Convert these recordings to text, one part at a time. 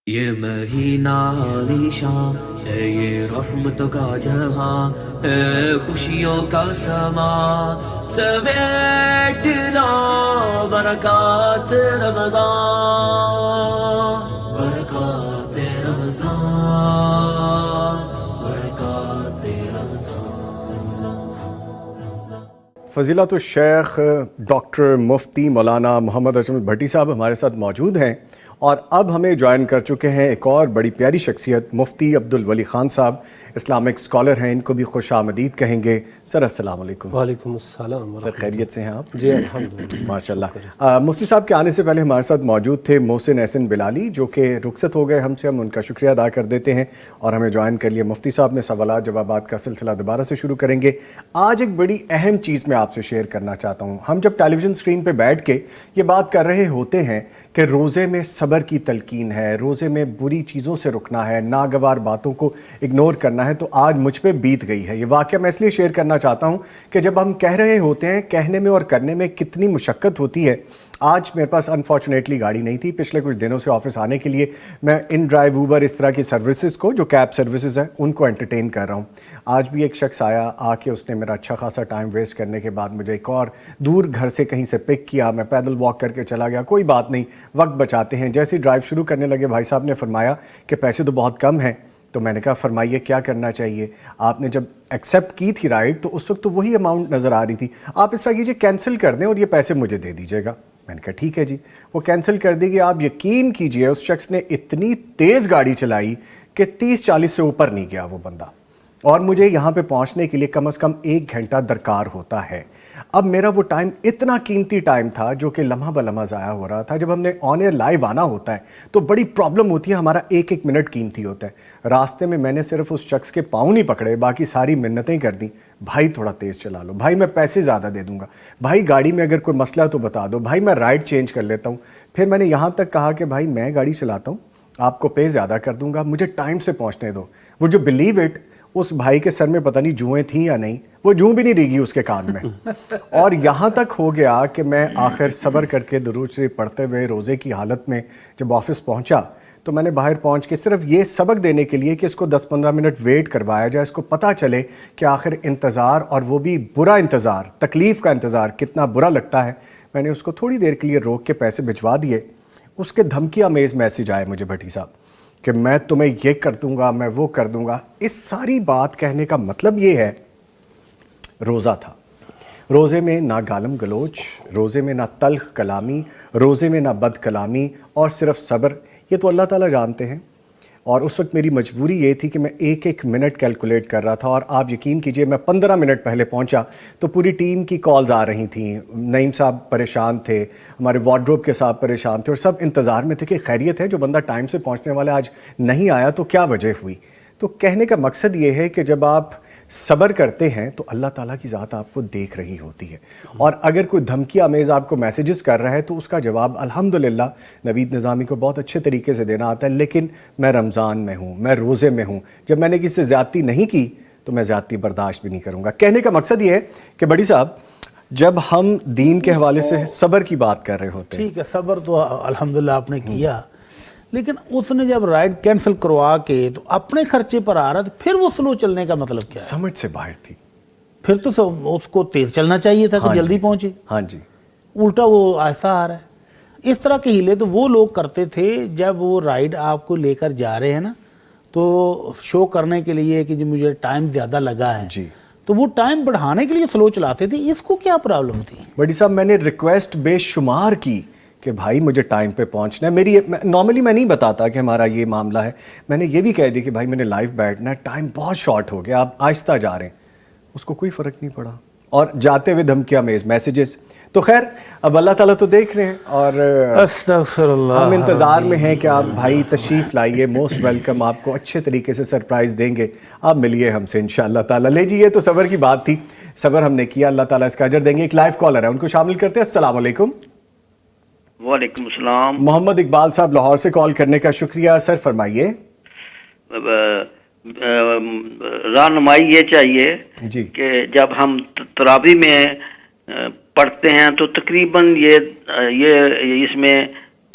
یہ مہینہ عالیشاں ہے، یہ رحمتوں کا جہاں ہے، خوشیوں کا سما سمیٹ لو برکات رمضان، برکات رمضان، برکات رمضان۔ فضیلت الشیخ ڈاکٹر مفتی مولانا محمد اجمل بھٹی صاحب ہمارے ساتھ موجود ہیں، اور اب ہمیں جوائن کر چکے ہیں ایک اور بڑی پیاری شخصیت مفتی عبدالولی خان صاحب، اسلامک اسکالر ہیں، ان کو بھی خوش آمدید کہیں گے۔ سر السلام علیکم۔ وعلیکم السلام۔ سر خیریت سے ہیں آپ؟ جی الحمدللہ، ماشاء اللہ۔ مفتی صاحب کے آنے سے پہلے ہمارے ساتھ موجود تھے محسن احسن بلالی، جو کہ رخصت ہو گئے ہم سے، ہم ان کا شکریہ ادا کر دیتے ہیں اور ہمیں جوائن کر لیے۔ مفتی صاحب نے سوالات جوابات کا سلسلہ دوبارہ سے شروع کریں گے۔ آج ایک بڑی اہم چیز میں آپ سے شیئر کرنا چاہتا ہوں۔ ہم جب ٹیلی ویژن اسکرین پہ بیٹھ کے یہ بات کر رہے ہوتے ہیں کہ روزے میں صبر کی تلقین ہے، روزے میں بری چیزوں سے رکنا ہے، ناگوار باتوں کو اگنور کرنا ہے، تو آج مجھ پہ بیت گئی ہے۔ یہ واقعہ میں اس لیے شیئر کرنا چاہتا ہوں کہ جب ہم کہہ رہے ہوتے ہیں، کہنے میں اور کرنے میں کتنی مشقت ہوتی ہے۔ آج میرے پاس انفارچونیٹلی گاڑی نہیں تھی، پچھلے کچھ دنوں سے آفس آنے کے لیے میں ان ڈرائیو اوبر اس طرح کی سروسز کو، جو کیب سروسز ہیں، ان کو انٹرٹین کر رہا ہوں۔ آج بھی ایک شخص آیا، آ کے اس نے میرا اچھا خاصا ٹائم ویسٹ کرنے کے بعد مجھے ایک اور دور گھر سے کہیں سے پک کیا، میں پیدل واک کر کے چلا گیا، کوئی بات نہیں، وقت بچاتے ہیں۔ جیسے ہی ڈرائیو شروع کرنے لگے، بھائی صاحب نے فرمایا کہ پیسے تو بہت کم ہیں، تو میں نے کہا فرمائیے کیا کرنا چاہیے؟ آپ نے جب ایکسیپٹ کی تھی رائڈ تو اس وقت تو وہی اماؤنٹ نظر آ رہی تھی، آپ اس طرح کیجیے کینسل کر دیں اور یہ پیسے مجھے دے دیجیے گا۔ میں نے کہا ٹھیک ہے جی، وہ کینسل کر دی گئی۔ آپ یقین کیجئے اس شخص نے اتنی تیز گاڑی چلائی کہ 30-40 سے اوپر نہیں گیا وہ بندہ، اور مجھے یہاں پہ پہنچنے کے لیے کم از کم 1 گھنٹہ درکار ہوتا ہے۔ اب میرا وہ ٹائم اتنا قیمتی ٹائم تھا جو کہ لمحہ بلمحہ ضائع ہو رہا تھا۔ جب ہم نے آن ایئر لائیو آنا ہوتا ہے تو بڑی پرابلم ہوتی ہے، ہمارا 1-1 منٹ قیمتی ہوتا ہے۔ راستے میں نے صرف اس شخص کے پاؤں نہیں پکڑے، باقی ساری منتیں کر دیں، بھائی تھوڑا تیز چلا لو، بھائی میں پیسے زیادہ دے دوں گا، بھائی گاڑی میں اگر کوئی مسئلہ تو بتا دو، بھائی میں رائڈ چینج کر لیتا ہوں۔ پھر میں نے یہاں تک کہا کہ بھائی میں گاڑی چلاتا ہوں، آپ کو پے زیادہ کر دوں گا، مجھے ٹائم سے پہنچنے دو۔ وہ جو بلیو اٹ، اس بھائی کے سر میں پتہ نہیں جوئیں تھیں یا نہیں، وہ جوں بھی نہیں ریگی اس کے کان میں، اور یہاں تک ہو گیا کہ میں آخر صبر کر کے درود شریف پڑھتے ہوئے روزے کی حالت میں جب آفس پہنچا تو میں نے باہر پہنچ کے صرف یہ سبق دینے کے لیے کہ اس کو 10-15 منٹ ویٹ کروایا جائے، اس کو پتہ چلے کہ آخر انتظار، اور وہ بھی برا انتظار، تکلیف کا انتظار کتنا برا لگتا ہے، میں نے اس کو تھوڑی دیر کے لیے روک کے پیسے بھجوا دیے۔ اس کے دھمکی آمیز میسیج آئے مجھے بھٹی صاحب کہ میں تمہیں یہ کر دوں گا، میں وہ کر دوں گا۔ اس ساری بات کہنے کا مطلب یہ ہے، روزہ تھا، روزے میں نہ گالم گلوچ، روزے میں نہ تلخ کلامی، روزے میں نہ بد کلامی، اور صرف صبر۔ یہ تو اللہ تعالیٰ جانتے ہیں، اور اس وقت میری مجبوری یہ تھی کہ میں 1-1 منٹ کیلکولیٹ کر رہا تھا، اور آپ یقین کیجئے میں 15 منٹ پہلے پہنچا تو پوری ٹیم کی کالز آ رہی تھیں، نعیم صاحب پریشان تھے، ہمارے وارڈروب کے صاحب پریشان تھے، اور سب انتظار میں تھے کہ خیریت ہے، جو بندہ ٹائم سے پہنچنے والا آج نہیں آیا تو کیا وجہ ہوئی۔ تو کہنے کا مقصد یہ ہے کہ جب آپ صبر کرتے ہیں تو اللہ تعالیٰ کی ذات آپ کو دیکھ رہی ہوتی ہے، اور اگر کوئی دھمکی آمیز آپ کو میسیجز کر رہا ہے تو اس کا جواب الحمدللہ نوید نظامی کو بہت اچھے طریقے سے دینا آتا ہے۔ لیکن میں رمضان میں ہوں، میں روزے میں ہوں، جب میں نے کسی سے زیادتی نہیں کی تو میں زیادتی برداشت بھی نہیں کروں گا۔ کہنے کا مقصد یہ ہے کہ بڑی صاحب جب ہم دین کے حوالے سے صبر کی بات کر رہے ہوتے ہیں، ٹھیک ہے، صبر تو الحمدللہ آپ نے کیا، لیکن اس نے جب رائڈ کینسل کروا کے تو اپنے خرچے پر آ رہا تھا، پھر وہ سلو چلنے کا مطلب کیا ہے؟ سمجھ سے باہر تھی۔ پھر تو اس کو تیز چلنا چاہیے تھا کہ جلدی پہنچے، ہاں جی، الٹا وہ آہستہ آ رہا ہے۔ اس طرح کے ہیلے تو وہ لوگ کرتے تھے جب وہ رائڈ آپ کو لے کر جا رہے ہیں نا، تو شو کرنے کے لیے کہ مجھے ٹائم زیادہ لگا ہے، جی، تو وہ ٹائم بڑھانے کے لیے سلو چلاتے تھے۔ اس کو کیا پرابلم تھی؟ بڑی صاحب میں نے ریکویسٹ بے شمار کی کہ بھائی مجھے ٹائم پہ پہنچنا ہے۔ نارملی میں نہیں بتاتا کہ ہمارا یہ معاملہ ہے، میں نے یہ بھی کہہ دی کہ بھائی میں نے لائیو بیٹھنا ہے، ٹائم بہت شارٹ ہو گیا، آپ آہستہ جا رہے ہیں۔ اس کو کوئی فرق نہیں پڑا، اور جاتے ہوئے دھمکیاں میز میسیجز۔ تو خیر اب اللہ تعالیٰ تو دیکھ رہے ہیں، اور استغفر اللہ، ہم انتظار میں ہیں کہ آپ بھائی تشریف لائیے، موسٹ ویلکم، آپ کو اچھے طریقے سے سرپرائز دیں گے، آپ ملیے ہم سے انشاءاللہ تعالیٰ۔ لے جی، یہ تو صبر کی بات تھی، صبر ہم نے کیا، اللہ تعالیٰ اس کا اجر دیں گے۔ ایک لائیو کالر ہے، ان کو شامل کرتے ہیں۔ السلام علیکم۔ وعلیکم السلام۔ محمد اقبال صاحب لاہور سے کال کرنے کا شکریہ، سر فرمائیے۔ رہنمائی یہ چاہیے جی، کہ جب ہم تراویح میں پڑھتے ہیں تو تقریباً یہ اس میں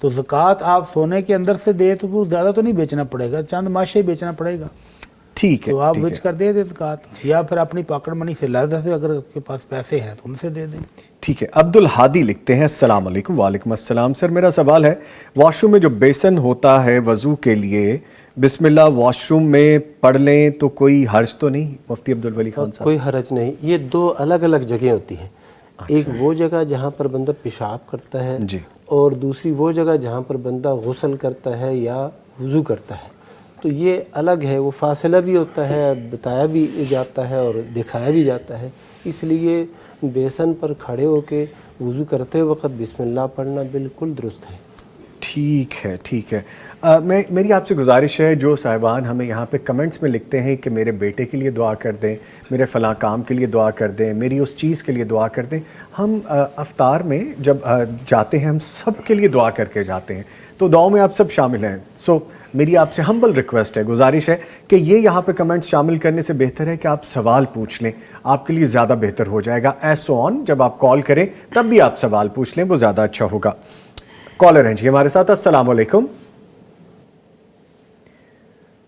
تو زکوٰۃ آپ سونے کے اندر سے دے تو زیادہ تو نہیں بیچنا پڑے گا, چند ماشے بیچنا پڑے گا, ٹھیک ہے, تو آپ ٹھیک بچ ہے, کر دے دیں زکوٰۃ, یا پھر اپنی پاکٹ منی سے لہذا سے اگر آپ کے پاس پیسے ہیں تو ان سے دے دیں. ٹھیک ہے. عبد الحادی لکھتے ہیں السلام علیکم. وعلیکم السلام. سر میرا سوال ہے, واش روم میں جو بیسن ہوتا ہے وضو کے لیے, بسم اللہ واش روم میں پڑھ لیں تو کوئی حرج تو نہیں؟ مفتی عبد الولی خان صاحب. کوئی حرج نہیں. یہ دو الگ الگ جگہیں ہوتی ہیں. ایک وہ جگہ جہاں پر بندہ پیشاب کرتا ہے, جی, اور دوسری وہ جگہ جہاں پر بندہ غسل کرتا ہے یا وضو کرتا ہے. تو یہ الگ ہے, وہ فاصلہ بھی ہوتا ہے, بتایا بھی جاتا ہے اور دکھایا بھی جاتا ہے. اس لیے بیسن پر کھڑے ہو کے وضو کرتے وقت بسم اللہ پڑھنا بالکل درست ہے. ٹھیک ہے, ٹھیک ہے. میری آپ سے گزارش ہے, جو صاحبان ہمیں یہاں پہ کمنٹس میں لکھتے ہیں کہ میرے بیٹے کے لیے دعا کر دیں, میرے فلاں کام کے لیے دعا کر دیں, میری اس چیز کے لیے دعا کر دیں, ہم افطار میں جب جاتے ہیں ہم سب کے لیے دعا کر کے جاتے ہیں, تو دعاؤں میں آپ سب شامل ہیں. سو میری آپ سے ہمبل ریکویسٹ ہے, گزارش ہے کہ یہ یہاں پہ کمنٹس شامل کرنے سے بہتر ہے کہ آپ سوال پوچھ لیں, آپ کے لیے زیادہ بہتر ہو جائے گا. ایسو آن جب آپ کال کریں تب بھی آپ سوال پوچھ لیں, وہ زیادہ اچھا ہوگا. کالر ہیں جی ہمارے ساتھ. السلام علیکم.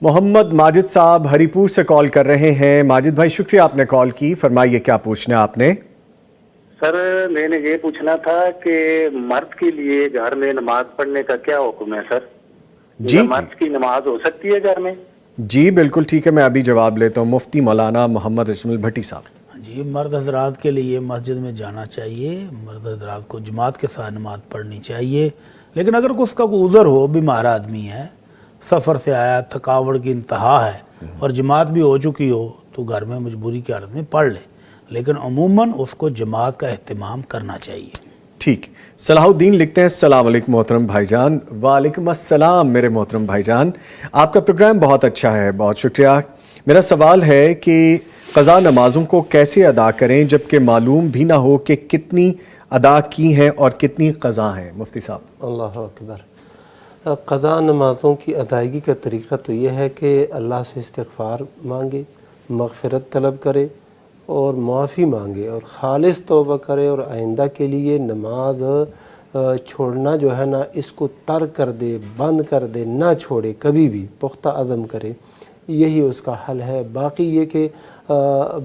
محمد ماجد صاحب ہری پور سے کال کر رہے ہیں. ماجد بھائی شکریہ آپ نے کال کی, فرمائیے کیا پوچھنا ہے آپ نے؟ سر میں نے یہ پوچھنا تھا کہ مرد کے لیے گھر میں نماز پڑھنے کا کیا حکم ہے سر؟ جی مرد کی نماز ہو سکتی ہے گھر میں؟ جی بالکل ٹھیک ہے, میں ابھی جواب لیتا ہوں. مفتی مولانا محمد اجمل بھٹی صاحب. جی, مرد حضرات کے لیے مسجد میں جانا چاہیے, مرد حضرات کو جماعت کے ساتھ نماز پڑھنی چاہیے. لیکن اگر اس کا کوئی عذر ہو, بیمار آدمی ہے, سفر سے آیا, تھکاوٹ کی انتہا ہے اور جماعت بھی ہو چکی ہو, تو گھر میں مجبوری کی حالت میں پڑھ لے, لیکن عموماً اس کو جماعت کا اہتمام کرنا چاہیے. ٹھیک. صلاح الدین لکھتے ہیں السلام علیکم محترم بھائی جان. وعلیکم السلام میرے محترم بھائی جان, آپ کا پروگرام بہت اچھا ہے, بہت شکریہ. میرا سوال ہے کہ قضا نمازوں کو کیسے ادا کریں جبکہ معلوم بھی نہ ہو کہ کتنی ادا کی ہیں اور کتنی قضا ہیں؟ مفتی صاحب. اللہ اکبر. قضا نمازوں کی ادائیگی کا طریقہ تو یہ ہے کہ اللہ سے استغفار مانگے, مغفرت طلب کرے اور معافی مانگے اور خالص توبہ کرے, اور آئندہ کے لیے نماز چھوڑنا جو ہے نا اس کو ترک کر دے, بند کر دے, نہ چھوڑے کبھی بھی, پختہ عزم کرے. یہی اس کا حل ہے. باقی یہ کہ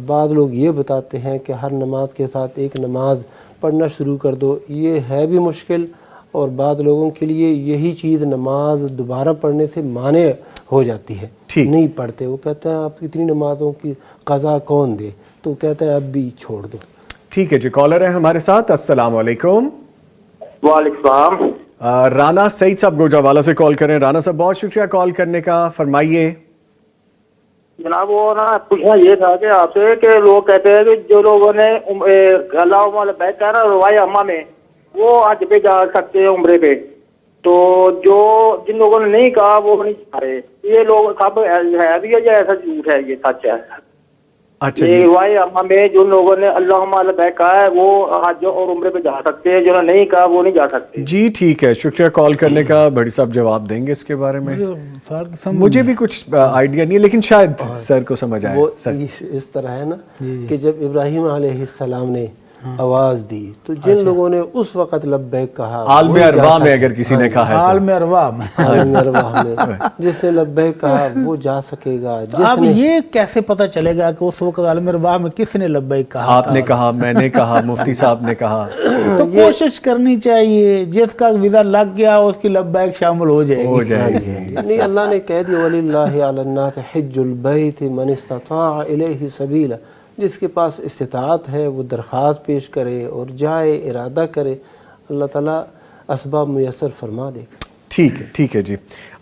بعض لوگ یہ بتاتے ہیں کہ ہر نماز کے ساتھ ایک نماز پڑھنا شروع کر دو, یہ ہے بھی مشکل, اور بعض لوگوں کے لیے یہی چیز نماز دوبارہ پڑھنے سے مانع ہو جاتی ہے, نہیں پڑھتے. وہ کہتے ہیں آپ اتنی نمازوں کی قضا کون دے, تو کہتے ہیں اب بھی چھوڑ دو. ٹھیک ہے جی, کالر ہے ہمارے ساتھ. السلام علیکم. وعلیکم السلام. رانا سعید صاحب گوجرانوالہ سے کال کر رہے ہیں. رانا صاحب بہت شکریہ کال کرنے کا, فرمائیے. جناب وہ نا پوچھنا یہ تھا کہ آپ سے کہ لوگ کہتے ہیں کہ جو لوگوں نے اللہ لبیک کہا نا روائی اما میں, وہ حج پہ جا سکتے ہیں, عمرے پہ, تو جو جن لوگوں نے نہیں کہا وہ نہیں جا رہے. یہ لوگ سب ہے بھی ہے یا ایسا جھوٹ ہے, یہ سچ ہے؟ اچھا جی, روائی اما میں جن لوگوں نے اللہ لبیک کہا ہے وہ حج اور عمرے پہ جا سکتے ہیں, جو نے نہیں کہا وہ نہیں جا سکتے. جی ٹھیک ہے, شکریہ کال کرنے کا. بڑی صاحب جواب دیں گے اس کے بارے میں؟ مجھے بھی کچھ آئیڈیا نہیں ہے, لیکن شاید سر کو سمجھ آئے. وہ اس طرح ہے نا کہ جب ابراہیم علیہ السلام نے آواز دی تو جن لوگوں نے اس وقت لبیک کہا, عالم ارواح میں اگر کسی نے کہا ہے, عالم ارواح میں جس نے لبیک کہا وہ جا سکے گا. اب یہ کیسے پتہ چلے گا کہ اس وقت عالم ارواح میں کس نے لبیک کہا؟ آپ نے کہا, میں نے کہا, مفتی صاحب نے کہا. تو کوشش کرنی چاہیے, جس کا ویزا لگ گیا اس کی لبیک شامل ہو جائے گی. نہیں, اللہ نے کہہ دیا وَلِلَّهِ عَلَى النَّاسِ حِجُّ الْبَيْتِ مَنِ اسْتَطَاعَ إِلَيْهِ سَبِيلًا, جس کے پاس استطاعت ہے وہ درخواست پیش کرے اور جائے, ارادہ کرے, اللہ تعالیٰ اسباب میسر فرما دے گا. ٹھیک ہے, ٹھیک ہے جی.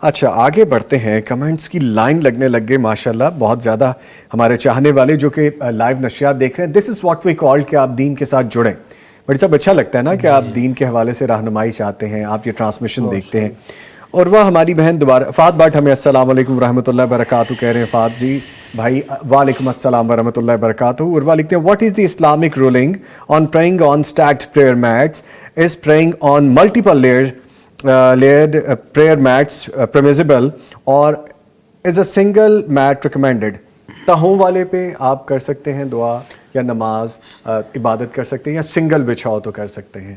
اچھا آگے بڑھتے ہیں. کمنٹس کی لائن لگنے لگ گئے ماشاءاللہ, بہت زیادہ ہمارے چاہنے والے جو کہ لائیو نشریات دیکھ رہے ہیں. دس از واٹ وی کال کہ آپ دین کے ساتھ جڑیں. بڑی صاحب اچھا لگتا ہے نا کہ آپ دین کے حوالے سے رہنمائی چاہتے ہیں, آپ یہ ٹرانسمیشن دیکھتے ہیں. اور وہ ہماری بہن دوبارہ فات بٹ ہمیں السلام علیکم ورحمۃ اللہ وبرکاتہ کہہ رہے ہیں. فات جی بھائی وعلیکم السلام ورحمۃ اللہ وبرکاتہ. اور وہ لکھتے ہیں what is the Islamic ruling on praying on stacked prayer mats, is praying on multiple layered prayer mats permissible اور is a single mat recommended? تہوں والے پہ آپ کر سکتے ہیں دعا یا نماز عبادت کر سکتے ہیں, یا سنگل بچھاؤ تو کر سکتے ہیں؟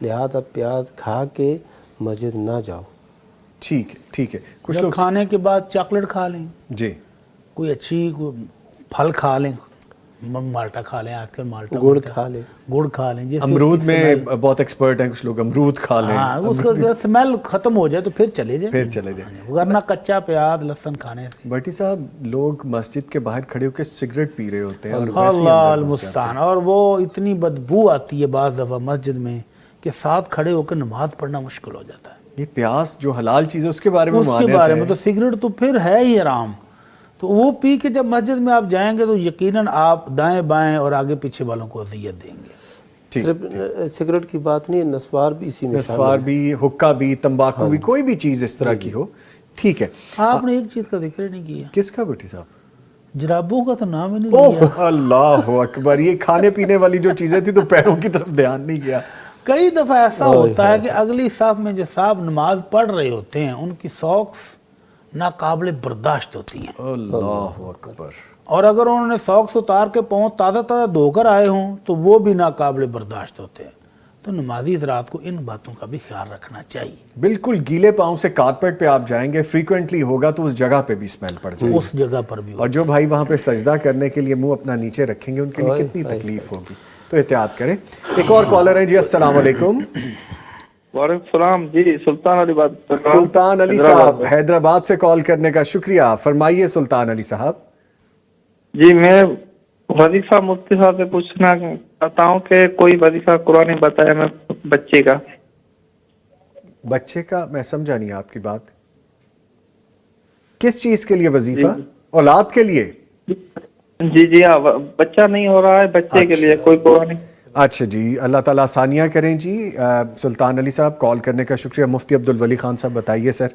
لہذا پیاز کھا کے مسجد نہ جاؤ. ٹھیک ہے ٹھیک ہے. کچھ جب لوگ کھانے کے بعد چاکلیٹ کھا لیں, جی کوئی اچھی کوئی پھل کھا لیں, مالٹا کھا لیں, آج کل مالٹا گڑ کھا لیں, گڑ کھا لیں, جیسے امرود میں بہت ایکسپرٹ ہیں کچھ لوگ, امرود کھا لیں, ہاں اس کا اسمیل ختم ہو جائے تو پھر چلے جائیں, پھر چلے جائیں. ورنہ کچا پیاز لہسن کھانے سے. بٹی صاحب لوگ مسجد کے باہر کھڑے ہو کے سگریٹ پی رہے ہوتے ہیں اور ویسے ہی اللہ اندر گھس جاتے المستعان, اور وہ اتنی بدبو آتی ہے بعض دفعہ مسجد میں کہ ساتھ کھڑے ہو کے نماز پڑھنا مشکل ہو جاتا ہے. ہیں. یہ پیاز جو حلال چیز ہے اس کے بارے میں اس کے مانیت بارے ہے. میں تو سگریٹ تو پھر ہے ہی حرام, تو وہ پی کے جب مسجد میں آپ جائیں گے تو یقیناً آپ دائیں بائیں اور آگے پیچھے والوں کو اذیت دیں گے. صرف سگریٹ کی بات نہیں ہے, نسوار بھی اسی میں نسوار بھی, حکا بھی, تمباکو بھی, کوئی بھی چیز اس طرح کی ہو. ٹھیک ہے. آپ نے ایک چیز کا ذکر نہیں کیا, کس کا بٹی صاحب؟ جرابوں کا تو نام ہی نہیں لیا. اوہ اللہ اکبر, یہ کھانے پینے والی جو چیزیں تھی تو پیروں کی طرف دھیان نہیں گیا. کئی دفعہ ایسا ہوتا ہے کہ اگلی صف میں جو صاحب نماز پڑھ رہے ہوتے ہیں ان کی ساکس ناقابل برداشت ہوتی ہیں. اللہ اکبر. اور اگر انہوں نے ساکس اتار کے پاؤں تازہ تازہ دھو کر آئے ہوں تو وہ بھی ناقابل برداشت ہوتے ہیں. تو نمازی حضرات کو ان باتوں کا بھی خیال رکھنا چاہیے. بالکل گیلے پاؤں سے کارپیٹ پہ آپ جائیں گے, فریکوینٹلی ہوگا تو اس جگہ پہ بھی اسمیل پڑ جائے گی. اس جگہ پر بھی اور جو بھائی وہاں پہ سجدہ کرنے کے لیے منہ اپنا نیچے رکھیں گے ان کے لیے کتنی تکلیف ہوگی, تو احتیاط کریں. ایک اور کالر ہے جی, السلام علیکم. وعلیکم السلام جی, سلطان علی بات کر رہا ہوں. سلطان علی صاحب حیدرآباد سے کال کرنے کا شکریہ, فرمائیے سلطان علی صاحب. جی میں وظیفہ مفتی صاحب سے پوچھنا چاہتا ہوں کہ کوئی وظیفہ قرآن بتایا میں بچے کا. بچے کا میں سمجھا نہیں آپ کی بات, کس چیز کے لیے وظیفہ؟ اولاد کے لیے؟ جی جی ہاں, بچہ نہیں ہو رہا ہے, بچے کے لیے کوئی قرآن. اچھا جی, اللہ تعالیٰ آسانیاں کریں جی. سلطان علی صاحب کال کرنے کا شکریہ. مفتی عبدالولی خان صاحب بتائیے سر.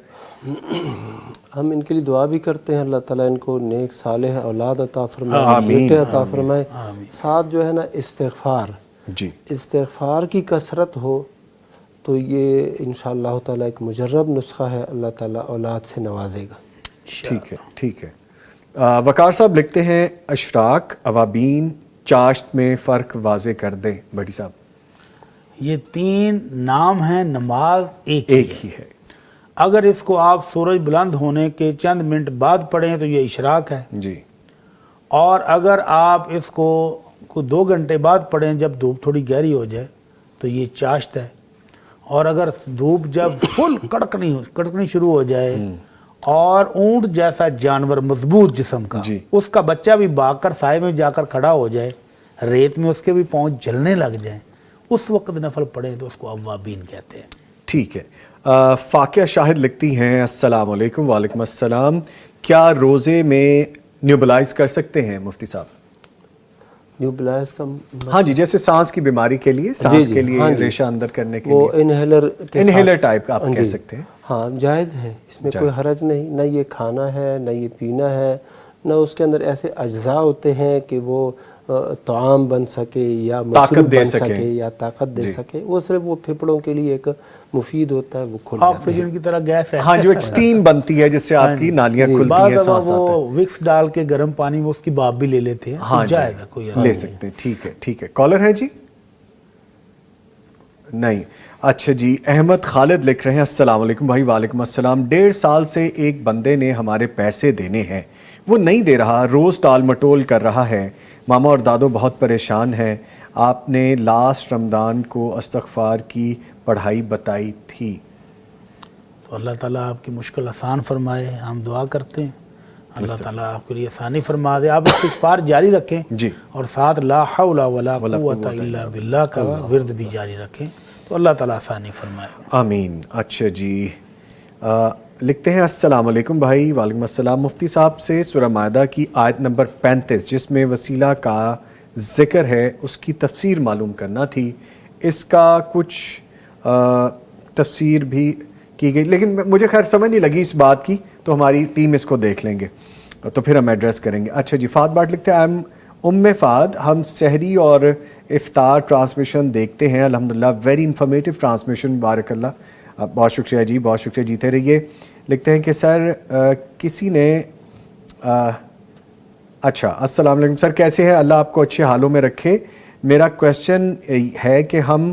ہم ان کے لیے دعا بھی کرتے ہیں, اللہ تعالیٰ ان کو نیک صالح اولاد عطا فرمائے, بیٹے عطا فرمائے. ساتھ جو ہے نا استغفار, جی استغفار کی کثرت ہو تو یہ انشاءاللہ تعالیٰ ایک مجرب نسخہ ہے, اللہ تعالیٰ اولاد سے نوازے گا. ٹھیک ہے ٹھیک ہے. وقار صاحب لکھتے ہیں اشراق, اوابین, چاشت میں فرق واضح کر دیں بڑی صاحب. یہ تین نام ہیں, نماز ایک ہی ہے. اگر اس کو آپ سورج بلند ہونے کے چند منٹ بعد پڑھیں تو یہ اشراق ہے, جی. اور اگر آپ اس کو 2 گھنٹے بعد پڑھیں جب دھوپ تھوڑی گہری ہو جائے تو یہ چاشت ہے, اور اگر دھوپ جب فل کڑکنی شروع ہو جائے اور اونٹ جیسا جانور مضبوط جسم کا, اس کا بچہ بھی بھاگ کر سائے میں جا کر کھڑا ہو جائے, ریت میں اس کے بھی پاؤں جلنے لگ جائیں, اس وقت نفل پڑھیں تو اس کو اوابین کہتے ہیں. ٹھیک ہے. فاقیہ شاہد لکھتی ہیں السلام علیکم. وعلیکم السلام. کیا روزے میں نیوبلائز کر سکتے ہیں مفتی صاحب؟ نیوبلائز کا ہاں جی, جیسے سانس کی بیماری کے لیے, سانس کے لیے ریشہ اندر کرنے کے لیے, وہ انہیلر ٹائپ کا آپ کہہ سکتے ہیں. ہاں جائز ہے, اس میں کوئی حرج نہیں. نہ یہ کھانا ہے, نہ یہ پینا ہے, نہ اس کے اندر ایسے اجزاء ہوتے ہیں کہ وہ طعام بن سکے یا مشروب بن سکے یا طاقت دے سکے. وہ صرف وہ پھپڑوں کے لیے ایک مفید ہوتا ہے, وہ کھل جاتا ہے. آکسیجن کی طرح گیس ہے. ہاں جو ایک سٹیم بنتی ہے جس سے آپ کی نالیاں کھلتی ہیں, سانس آتا ہے. وہ وکس ڈال کے گرم پانی میں اس کی بھاپ بھی لے لیتے ہیں. ہاں جائز ہے, کوئی لے سکتے ہیں. ٹھیک ہے ٹھیک ہے. کالر ہے جی؟ نہیں. اچھا جی, احمد خالد لکھ رہے ہیں السلام علیکم بھائی. وعلیکم السلام. 1.5 سال سے ایک بندے نے ہمارے پیسے دینے ہیں, وہ نہیں دے رہا, روز ٹال مٹول کر رہا ہے. ماما اور دادو بہت پریشان ہیں. آپ نے لاسٹ رمضان کو استغفار کی پڑھائی بتائی تھی. تو اللہ تعالیٰ آپ کی مشکل آسان فرمائے, ہم دعا کرتے ہیں اللہ تعالیٰ آپ کے لیے آسانی فرما دے. آپ استغفار جاری رکھیں جی, اور ساتھ لا حول ولا قوت الا باللہ کا ورد بھی جاری رکھیں, تو اللہ تعالیٰ آسانی فرمائے. آمین. اچھا جی, لکھتے ہیں السلام علیکم بھائی. وعلیکم السلام. مفتی صاحب سے سورہ مائدہ کی آیت نمبر 35 جس میں وسیلہ کا ذکر ہے اس کی تفسیر معلوم کرنا تھی. اس کا کچھ تفسیر بھی کی گئی لیکن مجھے خیر سمجھ نہیں لگی اس بات کی, تو ہماری ٹیم اس کو دیکھ لیں گے تو پھر ہم ایڈریس کریں گے. اچھا جی, فہد بٹ لکھتے ہیں فہد, ہم سحری اور افطار ٹرانسمیشن دیکھتے ہیں الحمدللہ, ویری انفارمیٹیو ٹرانسمیشن, بارک اللہ. بہت شکریہ جی, بہت شکریہ, جیتے رہیے. لکھتے ہیں کہ سر کسی نے اچھا السلام علیکم سر, کیسے ہیں؟ اللہ آپ کو اچھے حالوں میں رکھے. میرا کویسچن ہے کہ ہم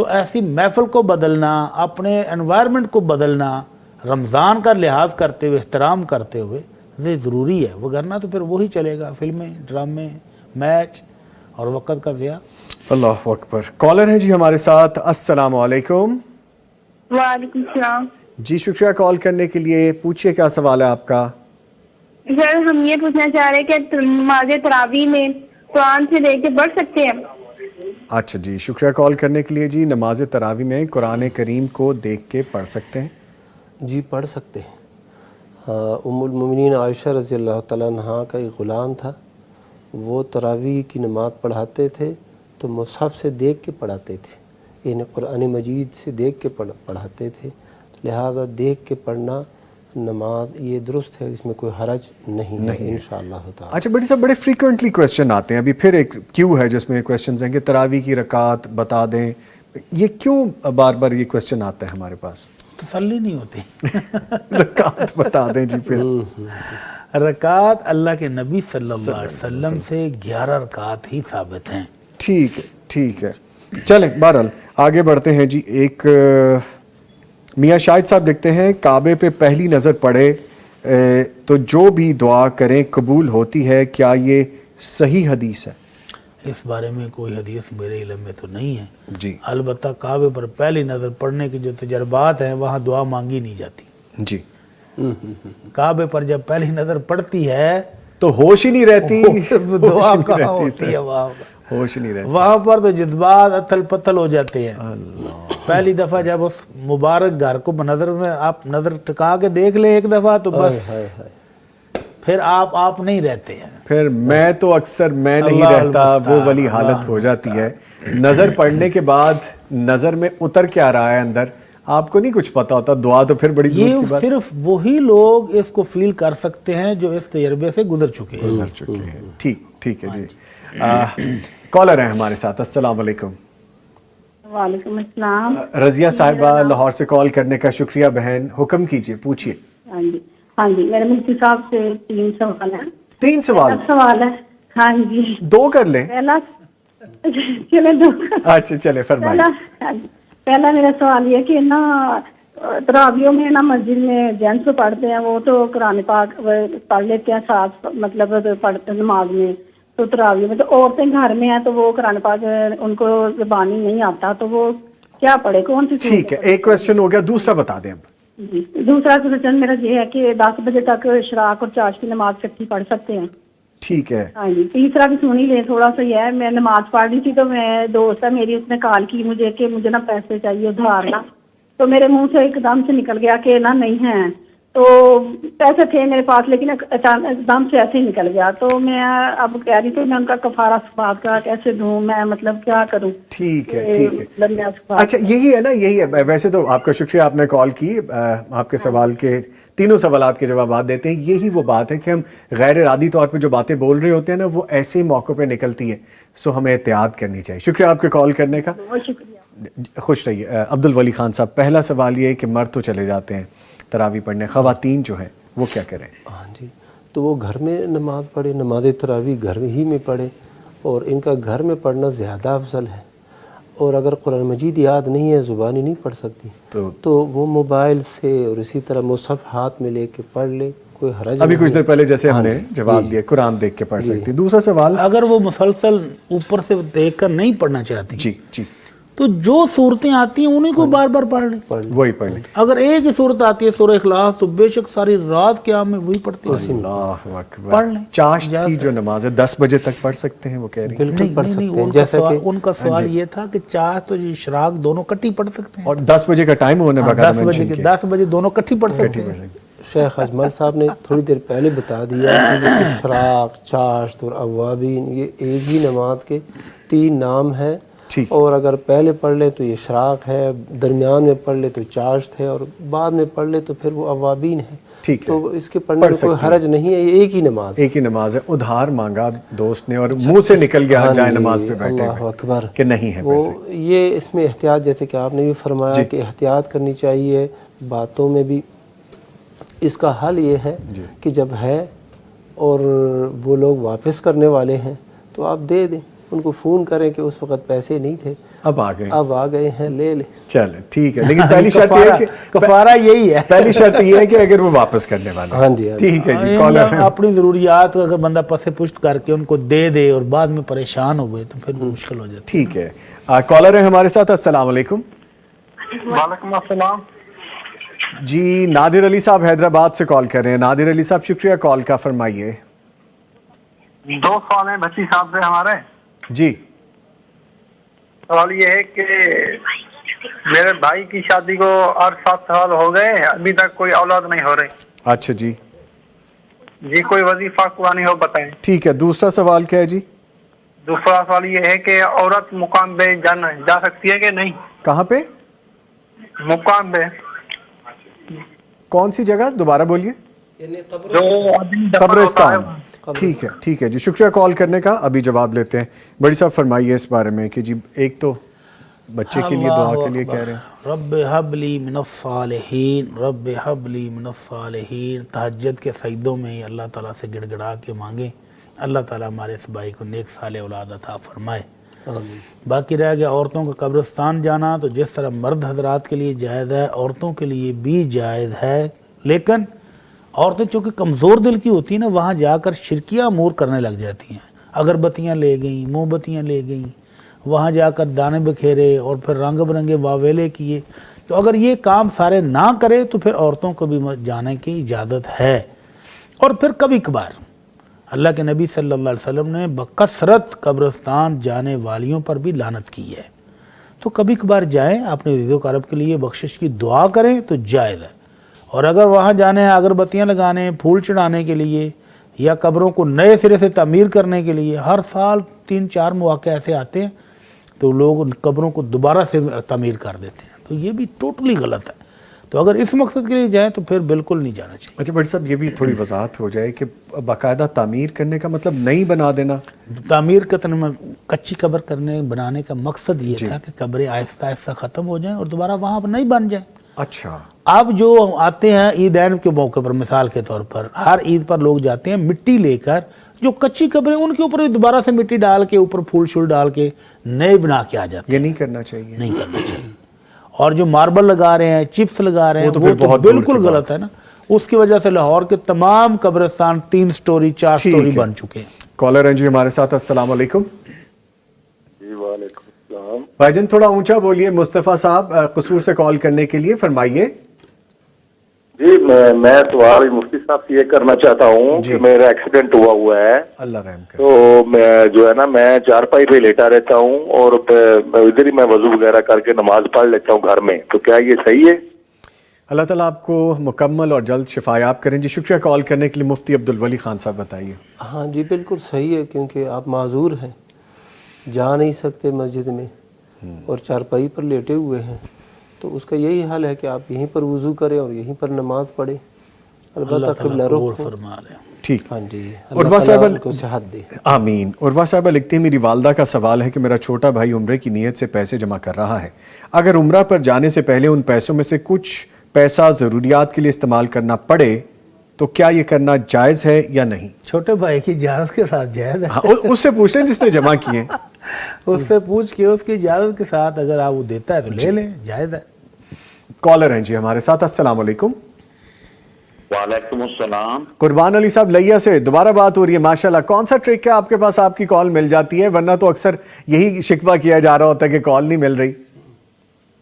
تو ایسی محفل کو بدلنا، اپنے انوائرمنٹ کو بدلنا، رمضان کا لحاظ کرتے ہوئے، احترام کرتے ہوئے یہ ضروری ہے، وگرنہ تو پھر وہی چلے گا، فلمیں، ڈرامے، میچ اور وقت کا ضیاع۔ اللہ اکبر۔ کالر ہیں جی ہمارے ساتھ، السلام علیکم۔ وعلیکم السلام۔ جی شکریہ کال کرنے کے لیے، پوچھیے کیا سوال ہے آپ کا؟ سر ہم یہ پوچھنا چاہ رہے ہیں کہ نماز تراویح میں قرآن سے دیکھ کے پڑھ سکتے ہیں؟ اچھا جی، شکریہ کال کرنے کے لیے جی۔ نماز تراویح میں قرآن کریم کو دیکھ کے پڑھ سکتے ہیں؟ جی پڑھ سکتے ہیں۔ ام المومنین عائشہ رضی اللہ تعالیٰ عنہا کا ایک غلام تھا، وہ تراویح کی نماز پڑھاتے تھے تو مصحف سے دیکھ کے پڑھاتے تھے، یعنی قرآن مجید سے دیکھ کے پڑھاتے تھے، لہٰذا دیکھ کے پڑھنا نماز یہ درست ہے، اس میں کوئی حرج نہیں ہے انشاءاللہ تعالیٰ۔ اچھا بڑی صاحب، بڑے فریکوینٹلی کویسچن آتے ہیں، ابھی پھر ایک کیو ہے جس میں کویسچنز ہیں کہ تراویح کی رکعت بتا دیں، یہ کیوں بار بار یہ کویسچن آتا ہے ہمارے پاس؟ تسلی نہیں ہوتی۔ رکعت بتا دیں جی پھر۔ رکعت اللہ کے نبی صلی اللہ علیہ وسلم سے 11 رکعت ہی ثابت ہیں۔ ٹھیک ہے ٹھیک ہے، چلیں بہرحال آگے بڑھتے ہیں جی۔ ایک میاں شاہد صاحب لکھتے ہیں کعبے پہ پہلی نظر پڑے تو جو بھی دعا کریں قبول ہوتی ہے، کیا یہ صحیح حدیث ہے؟ اس بارے میں کوئی حدیث میرے علم میں تو نہیں ہے جی البتہ کعبے پر پہلی نظر پڑنے کی جو تجربات ہیں وہاں دعا مانگی نہیں جاتی۔ جی، کعبے پر جب پہلی نظر پڑتی ہے تو ہوش ہی نہیں رہتی، دعا کہاں ہوتی ہے وہاں پر؟ ہوش نہیں رہتی وہاں پر تو جذبات اتھل پتھل ہو جاتے ہیں۔ پہلی دفعہ جب اس مبارک گھر کو نظر میں آپ نظر ٹکا کے دیکھ لیں ایک دفعہ تو بس پھر آپ نہیں رہتے ہیں، پھر میں تو اکثر میں نہیں رہتا، وہ والی حالت ہو جاتی ہے۔ نظر پڑنے کے بعد نظر میں اتر کیا رہا ہے اندر آپ کو نہیں کچھ پتا ہوتا، دعا تو پھر بڑی دور کی یہ بات۔ صرف وہی لوگ اس کو فیل کر سکتے ہیں جو اس تجربے سے گزر چکے ہیں۔ ٹھیک ہے جی۔ کالر ہیں ہمارے ساتھ، السلام علیکم۔ وعلیکم السلام۔ رضیہ صاحبہ لاہور سے کال کرنے کا شکریہ بہن، حکم کیجئے، پوچھئے۔ ہاں جی میرے مفتی صاحب سے 3 سوال ہیں۔ 3 سوال؟ سوال ہے، ہاں جی 2 کر لیں۔ پہلا چلے 2۔ اچھا چلے فرمائیے۔ پہلا میرا سوال یہ کہ نا تراویحوں میں نا مسجد میں جینٹس پڑھتے ہیں، وہ تو قرآن پاک پڑھ لیتے ہیں ساتھ، مطلب پڑھتے نماز میں، تو تراویح میں تو عورتیں گھر میں ہیں تو وہ قرآن پاک ان کو زبانی نہیں آتا تو وہ کیا پڑھے، کون سی؟ ٹھیک ہے، ایک کویسچن ہو گیا، دوسرا بتا دیں اب۔ جی دوسرا کویسچن میرا یہ ہے کہ 10 بجے تک اشراق اور چاشت کی نماز اکٹھی پڑھ سکتے ہیں؟ ٹھیک ہے۔ ہاں جی تیسرا بھی سن ہی لیں تھوڑا سا، یہ ہے میں نماز پڑھ رہی تھی تو میں دوست ہے میری، اس نے کال کی مجھے کہ مجھے نا پیسے چاہیے ادھار نا، تو میرے منہ سے ایک دم سے نکل گیا کہ نا نہیں ہیں، تو پیسے تھے میرے پاس لیکن ایک دم سے ایسے ہی نکل گیا، تو میں اب کہہ رہی تھی میں ان کا کفارہ صفات کا کیسے دوں، میں مطلب کیا کروں؟ ٹھیک ہے اچھا یہی ہے نا، یہی ہے ویسے تو آپ کا شکریہ آپ نے کال کی، آپ کے سوال کے تینوں سوالات کے جوابات دیتے ہیں۔ یہی وہ بات ہے کہ ہم غیر ارادی طور پہ جو باتیں بول رہے ہوتے ہیں نا وہ ایسے ہی موقع پہ نکلتی ہیں، سو ہمیں احتیاط کرنی چاہیے۔ شکریہ آپ کے کال کرنے کا، بہت شکریہ۔ خوش رہیے۔ عبد الولی خان صاحب، پہلا سوال یہ ہے کہ مرد تو چلے جاتے ہیں تراویح پڑھنے، خواتین جو ہیں وہ کیا کریں؟ ہاں جی، تو وہ گھر میں نماز پڑھے، نماز تراویح گھر ہی میں پڑھے، اور ان کا گھر میں پڑھنا زیادہ افضل ہے، اور اگر قرآن مجید یاد نہیں ہے، زبانی نہیں پڑھ سکتی تو وہ موبائل سے اور اسی طرح مصحف ہاتھ میں لے کے پڑھ لے، کوئی حرج نہیں۔ ابھی کچھ دیر پہلے جیسے ہم نے جواب دیا قرآن دیکھ کے پڑھ سکتی۔ دوسرا سوال، اگر وہ مسلسل اوپر سے دیکھ کر نہیں پڑھنا چاہتی جی جی تو جو صورتیں آتی ہیں انہیں کو بار بار پڑھ لیں، وہی پڑھ لیں۔ اگر ایک ہی صورت آتی ہے سورہ اخلاص تو بے شک ساری رات قیام میں وہی پڑھتی ہے، اللہ اکبر۔ پڑھ لیں۔ چاشت کی جو نماز ہے 10 بجے تک پڑھ سکتے ہیں وہ کہہ رہی ہیں؟ بالکل پڑھ سکتے ہیں، ان جیسا کہ ان کا سوال یہ تھا کہ چاشت تو اشراق دونوں کٹھی پڑھ سکتے ہیں، اور 10 بجے کا ٹائم ہونے باقاعدہ 10 بجے دونوں کٹھی پڑھ سکتے ہیں۔ شیخ اجمل صاحب نے تھوڑی دیر پہلے بتا دیا کہ اشراق، چاشت اور اوابین یہ ایک ہی نماز کے 3 نام ہیں، اور اگر پہلے پڑھ لے تو یہ اشراق ہے، درمیان میں پڑھ لے تو چاشت ہے، اور بعد میں پڑھ لے تو پھر وہ اوابین ہے۔ ٹھیک ہے، تو اس کے پڑھنے میں کوئی حرج نہیں ہے، یہ ایک ہی نماز ہے۔ ایک ہی نماز ہے۔ ادھار مانگا دوست نے اور منہ سے نکل گیا جائے نماز پہ بیٹھے اللہ اکبر کہ نہیں ہے پیسے۔ یہ اس میں احتیاط، جیسے کہ آپ نے بھی فرمایا کہ احتیاط کرنی چاہیے باتوں میں بھی۔ اس کا حل یہ ہے کہ جب ہے اور وہ لوگ واپس کرنے والے ہیں تو آپ دے دیں، ان کو فون کریں کہ اس وقت پیسے نہیں تھے، اب آ گئے، اب آ گئے ہیں، لے لیں۔ چلیں ٹھیک ہے، لیکن پہلی شرط یہ ہے کہ کفارہ یہی ہے، پہلی شرط یہ ہے کہ اگر وہ واپس کرنے والا ہے۔ ہاں جی، ٹھیک ہے جی، کالر ہیں۔ اپنی ضروریات اگر بندہ پس پشت کر کے ان کو دے دے اور بعد میں پریشان ہوئے تو پھر مشکل ہو جاتی ہے۔ ٹھیک ہے، کالر ہیں ہمارے ساتھ، السلام علیکم۔ وعلیکم السلام۔ جی نادر علی صاحب حیدرآباد سے کال کر رہے ہیں۔ نادر علی صاحب شکریہ کال کا، فرمائیے۔ 2 سوال ہیں بچی صاحب سے ہمارے۔ جی سوال یہ ہے کہ میرے بھائی کی شادی کو 8-7 سال ہو گئے، ابھی تک کوئی اولاد نہیں ہو رہی اچھا جی، جی، کوئی وظیفہ قرآنی ہو بتائیں۔ ٹھیک ہے، دوسرا سوال کیا ہے جی؟ دوسرا سوال یہ ہے کہ عورت مقام پہ جا سکتی ہے کہ نہیں؟ کہاں پہ؟ مقام پہ کون سی جگہ دوبارہ بولیے؟ جو آدمی دفن ہوتا ہے قبرستان۔ ٹھیک ہے ٹھیک ہے جی، شکریہ کال کرنے کا، ابھی جواب لیتے ہیں۔ بڑی صاحب فرمائیے اس بارے میں کہ جی ایک تو بچے کے لیے دعا کے لیے کہہ رہے ہیں، رب حب لی من الصالحین، رب حب لی من الصالحین، تہجد کے سجدوں میں اللہ تعالیٰ سے گڑ گڑا کے مانگیں اللہ تعالیٰ ہمارے اس بھائی کو نیک صالح اولاد عطا فرمائے۔ باقی رہ گیا عورتوں کا قبرستان جانا، تو جس طرح مرد حضرات کے لیے جائز ہے عورتوں کے لیے بھی جائز ہے، لیکن عورتیں چونکہ کمزور دل کی ہوتی ہیں نا، وہاں جا کر شرکیہ امور کرنے لگ جاتی ہیں، اگربتیاں لے گئیں، موم بتیاں لے گئیں، وہاں جا کر دانے بکھیرے اور پھر رنگ برنگے واویلے کیے۔ تو اگر یہ کام سارے نہ کرے تو پھر عورتوں کو بھی جانے کی اجازت ہے۔ اور پھر کبھی کبھار اللہ کے نبی صلی اللہ علیہ وسلم نے بکثرت قبرستان جانے والیوں پر بھی لعنت کی ہے، تو کبھی کبھار جائیں، اپنے عزیز و اقارب کے لیے بخشش کی دعا کریں تو جائز ہے۔ اور اگر وہاں جانے ہیں اگربتیاں لگانے، پھول چڑھانے کے لیے یا قبروں کو نئے سرے سے تعمیر کرنے کے لیے، ہر سال 3-4 مواقع ایسے آتے ہیں تو لوگ ان قبروں کو دوبارہ سے تعمیر کر دیتے ہیں، تو یہ بھی ٹوٹلی غلط ہے۔ تو اگر اس مقصد کے لیے جائیں تو پھر بالکل نہیں جانا چاہیے۔ اچھا بڑی صاحب یہ بھی تھوڑی وضاحت ہو جائے کہ باقاعدہ تعمیر کرنے کا مطلب نہیں بنا دینا؟ تعمیر کا کچی قبر بنانے کا مقصد یہ تھا کہ قبریں آہستہ آہستہ ختم ہو جائیں اور دوبارہ وہاں پر نہیں بن جائیں۔ اچھا، اب جو آتے ہیں عیدین کے موقع پر، مثال کے طور پر ہر عید پر لوگ جاتے ہیں مٹی لے کر، جو کچی قبریں ان کے اوپر دوبارہ سے مٹی ڈال کے اوپر پھول شول ڈال کے نئے بنا کے آ جاتے ہیں، یہ نہیں کرنا چاہیے، نہیں کرنا چاہیے۔ اور جو ماربل لگا رہے ہیں، چپس لگا رہے ہیں، تو وہ تو بالکل غلط ہے نا۔ اس کی وجہ سے لاہور کے تمام قبرستان 3 سٹوری 4 سٹوری بن چکے ہیں۔ کالر ہیں جی ہمارے ساتھ، السلام علیکم۔ جی وعلیکم السلام۔ بھائی جان تھوڑا اونچا بولیے، مصطفیٰ صاحب قصور سے کال کرنے کے لیے، فرمائیے۔ جی میں سوال مفتی صاحب سے یہ کرنا چاہتا ہوں کہ میرا ایکسیڈنٹ ہوا ہے، اللہ رحم کرے، تو میں جو ہے نا میں چارپائی پہ لیٹا رہتا ہوں اور ادھر ہی میں وضو وغیرہ کر کے نماز پڑھ لیتا ہوں گھر میں، تو کیا یہ صحیح ہے؟ اللہ تعالیٰ آپ کو مکمل اور جلد شفایاب کریں جی۔ شکریہ کال کرنے کے لیے، مفتی عبدالولی خان صاحب بتائیے۔ ہاں جی بالکل صحیح ہے، کیونکہ آپ معذور ہیں، جا نہیں سکتے مسجد میں اور چارپائی پر لیٹے ہوئے ہیں، تو اس کا یہی حل ہے کہ آپ یہیں پر وضو کریں اور یہیں پر نماز پڑھیں، البتہ قبلہ رخ فرما لیں۔ ٹھیک، ہاں جی، عروہ اللہ صاحبہ تعالیٰ ان کو صحت دے۔ آمین۔ عروہ صاحبہ لکھتے ہیں میری والدہ کا سوال ہے کہ میرا چھوٹا بھائی عمرے کی نیت سے پیسے جمع کر رہا ہے، اگر عمرہ پر جانے سے پہلے ان پیسوں میں سے کچھ پیسہ ضروریات کے لیے استعمال کرنا پڑے تو کیا یہ کرنا جائز ہے یا نہیں؟ چھوٹے بھائی کی اجازت کے ساتھ جائز ہے، اس سے پوچھ لیں جس نے جمع کیے، اس سے پوچھ کے اس کی اجازت کے ساتھ اگر آپ وہ دیتا ہے تو لے لیں، جائز ہے۔ کالر ہیں جی ہمارے ساتھ، السلام علیکم۔ وعلیکم السلام۔ قربان علی صاحب لیا سے دوبارہ بات ہو رہی ہے، ماشاءاللہ۔ کون سا ٹرک ہے آپ کے پاس آپ کی کال مل جاتی ہے؟ ورنہ تو اکثر یہی شکوہ کیا جا رہا ہوتا ہے کہ کال نہیں مل رہی۔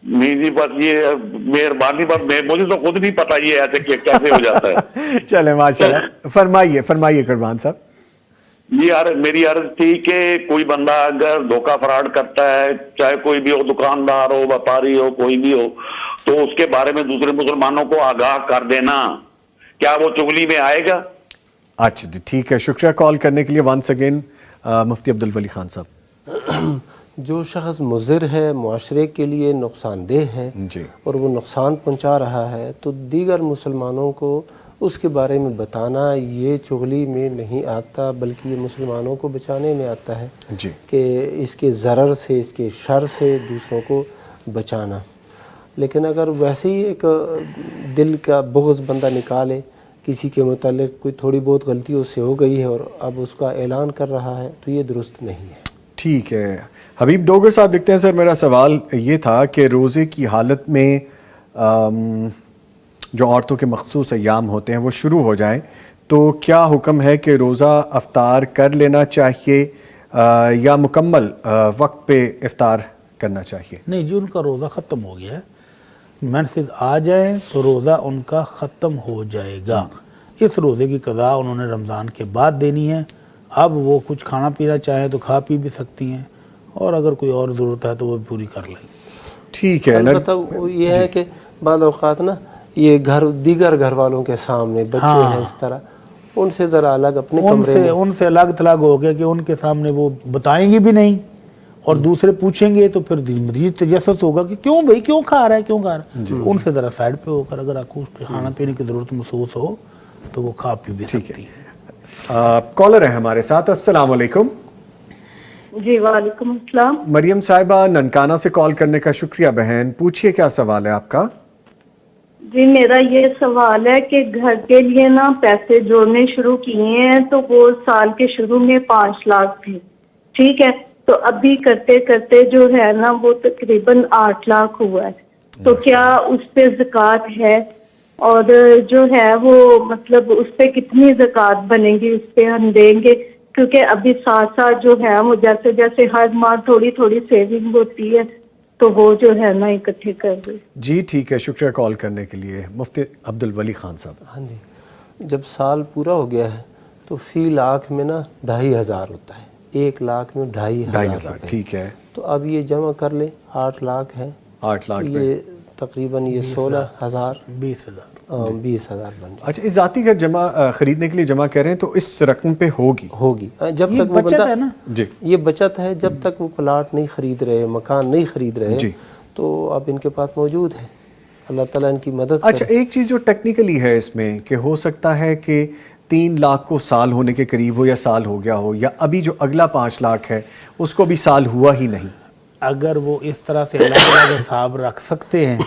نہیں جی بس یہ مہربانی، بس مجھے تو خود نہیں پتا یہ ایسے کیسے ہو جاتا ہے۔ چلے ماشاءاللہ، فرمائیے قربان صاحب۔ یہ میری عرض تھی کہ کوئی بندہ اگر دھوکہ فراڈ کرتا ہے، چاہے کوئی بھی ہو، دکاندار ہو، وپاری ہو، کوئی بھی ہو، تو اس کے بارے میں دوسرے مسلمانوں کو آگاہ کر دینا، کیا وہ چغلی میں آئے گا؟ اچھا جی ٹھیک ہے، شکریہ کال کرنے کے لیے ونس اگین مفتی عبدالولی خان صاحب۔ جو شخص مضر ہے، معاشرے کے لیے نقصان دہ ہے جی، اور وہ نقصان پہنچا رہا ہے، تو دیگر مسلمانوں کو اس کے بارے میں بتانا یہ چغلی میں نہیں آتا، بلکہ یہ مسلمانوں کو بچانے میں آتا ہے جی، کہ اس کے ضرر سے، اس کے شر سے دوسروں کو بچانا۔ لیکن اگر ویسے ہی ایک دل کا بغض بندہ نکالے کسی کے متعلق، کوئی تھوڑی بہت غلطی اس سے ہو گئی ہے اور اب اس کا اعلان کر رہا ہے، تو یہ درست نہیں ہے۔ ٹھیک ہے. حبیب ڈوگر صاحب لکھتے ہیں سر میرا سوال یہ تھا کہ روزے کی حالت میں جو عورتوں کے مخصوص ایام ہوتے ہیں وہ شروع ہو جائیں تو کیا حکم ہے کہ روزہ افطار کر لینا چاہیے یا مکمل وقت پہ افطار کرنا چاہیے؟ نہیں جی، ان کا روزہ ختم ہو گیا ہے، منسز آ جائیں تو روزہ ان کا ختم ہو جائے گا. اس روزے کی قضا انہوں نے رمضان کے بعد دینی ہے. اب وہ کچھ کھانا پینا چاہیں تو کھا پی بھی سکتی ہیں، اور اگر کوئی اور ضرورت ہے تو وہ پوری کر لیں. ٹھیک ہے. البتہ یہ ہے کہ بعض اوقات نا یہ دیگر گھر والوں کے سامنے بچے ہیں اس طرح، ان سے ذرا الگ اپنے کمرے میں ان سے الگ تھلگ ہو گیا کہ ان کے سامنے وہ بتائیں گے بھی نہیں، اور دوسرے پوچھیں گے تو پھر مزید تجسس ہوگا کہ کیوں بھائی کیوں کھا رہا ہے کیوں کھا رہا ہے. ان سے ذرا سائڈ پہ ہو کر اگر آپ کو کھانا پینے کی ضرورت محسوس ہو تو وہ کھا پی بھی سکتی ہے. کالر ہیں ہمارے ساتھ. السلام علیکم. جی وعلیکم السلام. مریم صاحبہ ننکانہ سے کال کرنے کا شکریہ بہن. پوچھئے کیا سوال ہے آپ کا؟ جی میرا یہ سوال ہے کہ گھر کے لیے نا پیسے جوڑنے شروع کیے ہیں تو وہ سال کے شروع میں 5 لاکھ تھے، ٹھیک ہے، تو ابھی کرتے کرتے جو ہے نا وہ تقریباً 8 لاکھ ہوا ہے. تو کیا اس پہ زکوٰۃ ہے؟ اور جو ہے وہ مطلب اس پہ کتنی زکوٰۃ بنے گی اس پہ ہم دیں گے؟ کیونکہ ابھی ساتھ ساتھ جو ہے وہ جیسے جیسے ہر ماہ تھوڑی تھوڑی سیونگ ہوتی ہے تو وہ جو ہے نا اکٹھے کر دیں. جی ٹھیک ہے، شکریہ کال کرنے کے لیے. مفتی عبدالولی خان صاحب. ہاں جی، جب سال پورا ہو گیا ہے تو فی لاکھ میں نا 2500 ہوتا ہے. 1 لاکھ میں 2500. ٹھیک ہے. تو اب یہ جمع کر لیں، 8 لاکھ ہے، 8 لاکھ یہ تقریباً یہ 16,000 20,000 بن جائے. اچھا، اس ذاتی گھر جمع خریدنے کے لیے جمع کر رہے ہیں تو اس رقم پہ ہوگی جب تک وہ بچت ہے نا. جی یہ بچت ہے، جب تک وہ پلاٹ نہیں خرید رہے، مکان نہیں خرید رہے تو اب ان کے پاس موجود ہے. اللہ تعالیٰ ان کی مدد کرے. اچھا، ایک چیز جو ٹیکنیکلی ہے اس میں کہ ہو سکتا ہے کہ 3 لاکھ کو سال ہونے کے قریب ہو یا سال ہو گیا ہو، یا ابھی جو اگلا 5 لاکھ ہے اس کو بھی سال ہوا ہی نہیں. اگر وہ اس طرح سے الگ الگ حساب رکھ سکتے ہیں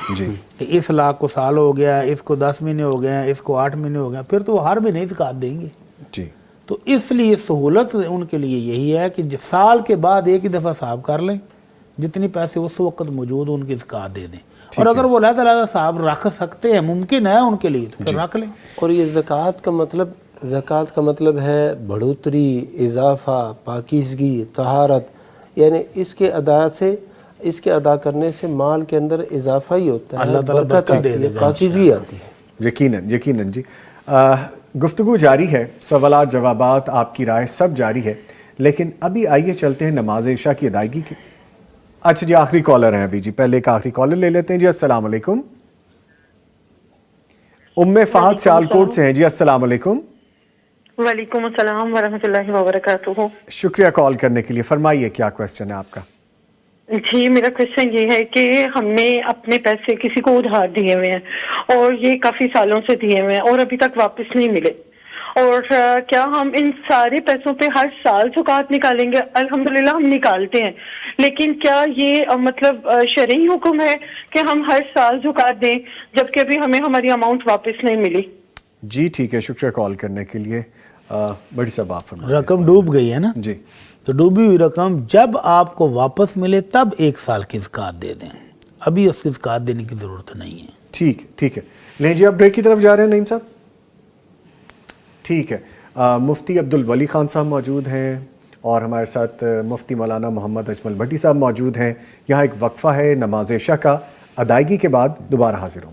کہ اس لاکھ کو سال ہو گیا، اس کو 10 مہینے ہو گئے ہیں، اس کو 8 مہینے ہو گئے ہیں، پھر تو وہ ہر مہینے زکوٰۃ دیں گے. جی تو اس لیے سہولت ان کے لیے یہی ہے کہ سال کے بعد ایک ہی دفعہ حساب کر لیں، جتنی پیسے اس وقت موجود ان کی زکوٰۃ دے دیں. اور اگر وہ علیحدہ علیحدہ حساب رکھ سکتے ہیں، ممکن ہے ان کے لیے، تو پھر رکھ لیں. اور یہ زکوٰۃ کا مطلب ہے بڑھوتری، اضافہ، پاکیزگی، طہارت، یعنی اس کے ادا کرنے سے مال کے اندر اضافہ ہی ہوتا ہے، اللہ تعالیٰ برکت دے دے گا، پاکیزگی آتی ہے. یقیناً جی. گفتگو جاری ہے، سوالات جوابات آپ کی رائے سب جاری ہے، لیکن ابھی آئیے چلتے ہیں نماز عشاء کی ادائیگی کی. اچھا جی، آخری کالر ہیں ابھی جی، پہلے ایک آخری کالر لے لیتے ہیں جی. السلام علیکم. ام فہد سیالکوٹ سے ہیں جی. السلام علیکم. وعلیکم السلام ورحمۃ اللہ وبرکاتہ. شکریہ کال کرنے کے لیے. فرمائیے کیا کویسچن ہے آپ کا؟ جی میرا کوشچن یہ ہے کہ ہم نے اپنے پیسے کسی کو ادھار دیے ہوئے ہیں اور یہ کافی سالوں سے دیے ہوئے ہیں اور ابھی تک واپس نہیں ملے، اور کیا ہم ان سارے پیسوں پہ ہر سال زکوٰۃ نکالیں گے؟ الحمدللہ ہم نکالتے ہیں، لیکن کیا یہ مطلب شرعی حکم ہے کہ ہم ہر سال زکوٰۃ دیں جبکہ ابھی ہمیں ہماری اماؤنٹ واپس نہیں ملی؟ جی ٹھیک ہے، شکریہ کال کرنے کے لیے. بڑی صاحب آپ فرمائیں. رقم ڈوب گئی ہے نا جی، تو ڈوبی ہوئی رقم جب آپ کو واپس ملے تب 1 سال کی زکوٰۃ دے دیں، ابھی اس کی زکوٰۃ دینے کی ضرورت نہیں ہے. ٹھیک ہے. نہیں جی، آپ بریک کی طرف جا رہے ہیں نعیم صاحب؟ ٹھیک ہے. مفتی عبدالولی خان صاحب موجود ہیں اور ہمارے ساتھ مفتی مولانا محمد اجمل بھٹی صاحب موجود ہیں. یہاں ایک وقفہ ہے نماز عشاء کا، ادائیگی کے بعد دوبارہ حاضر ہوں.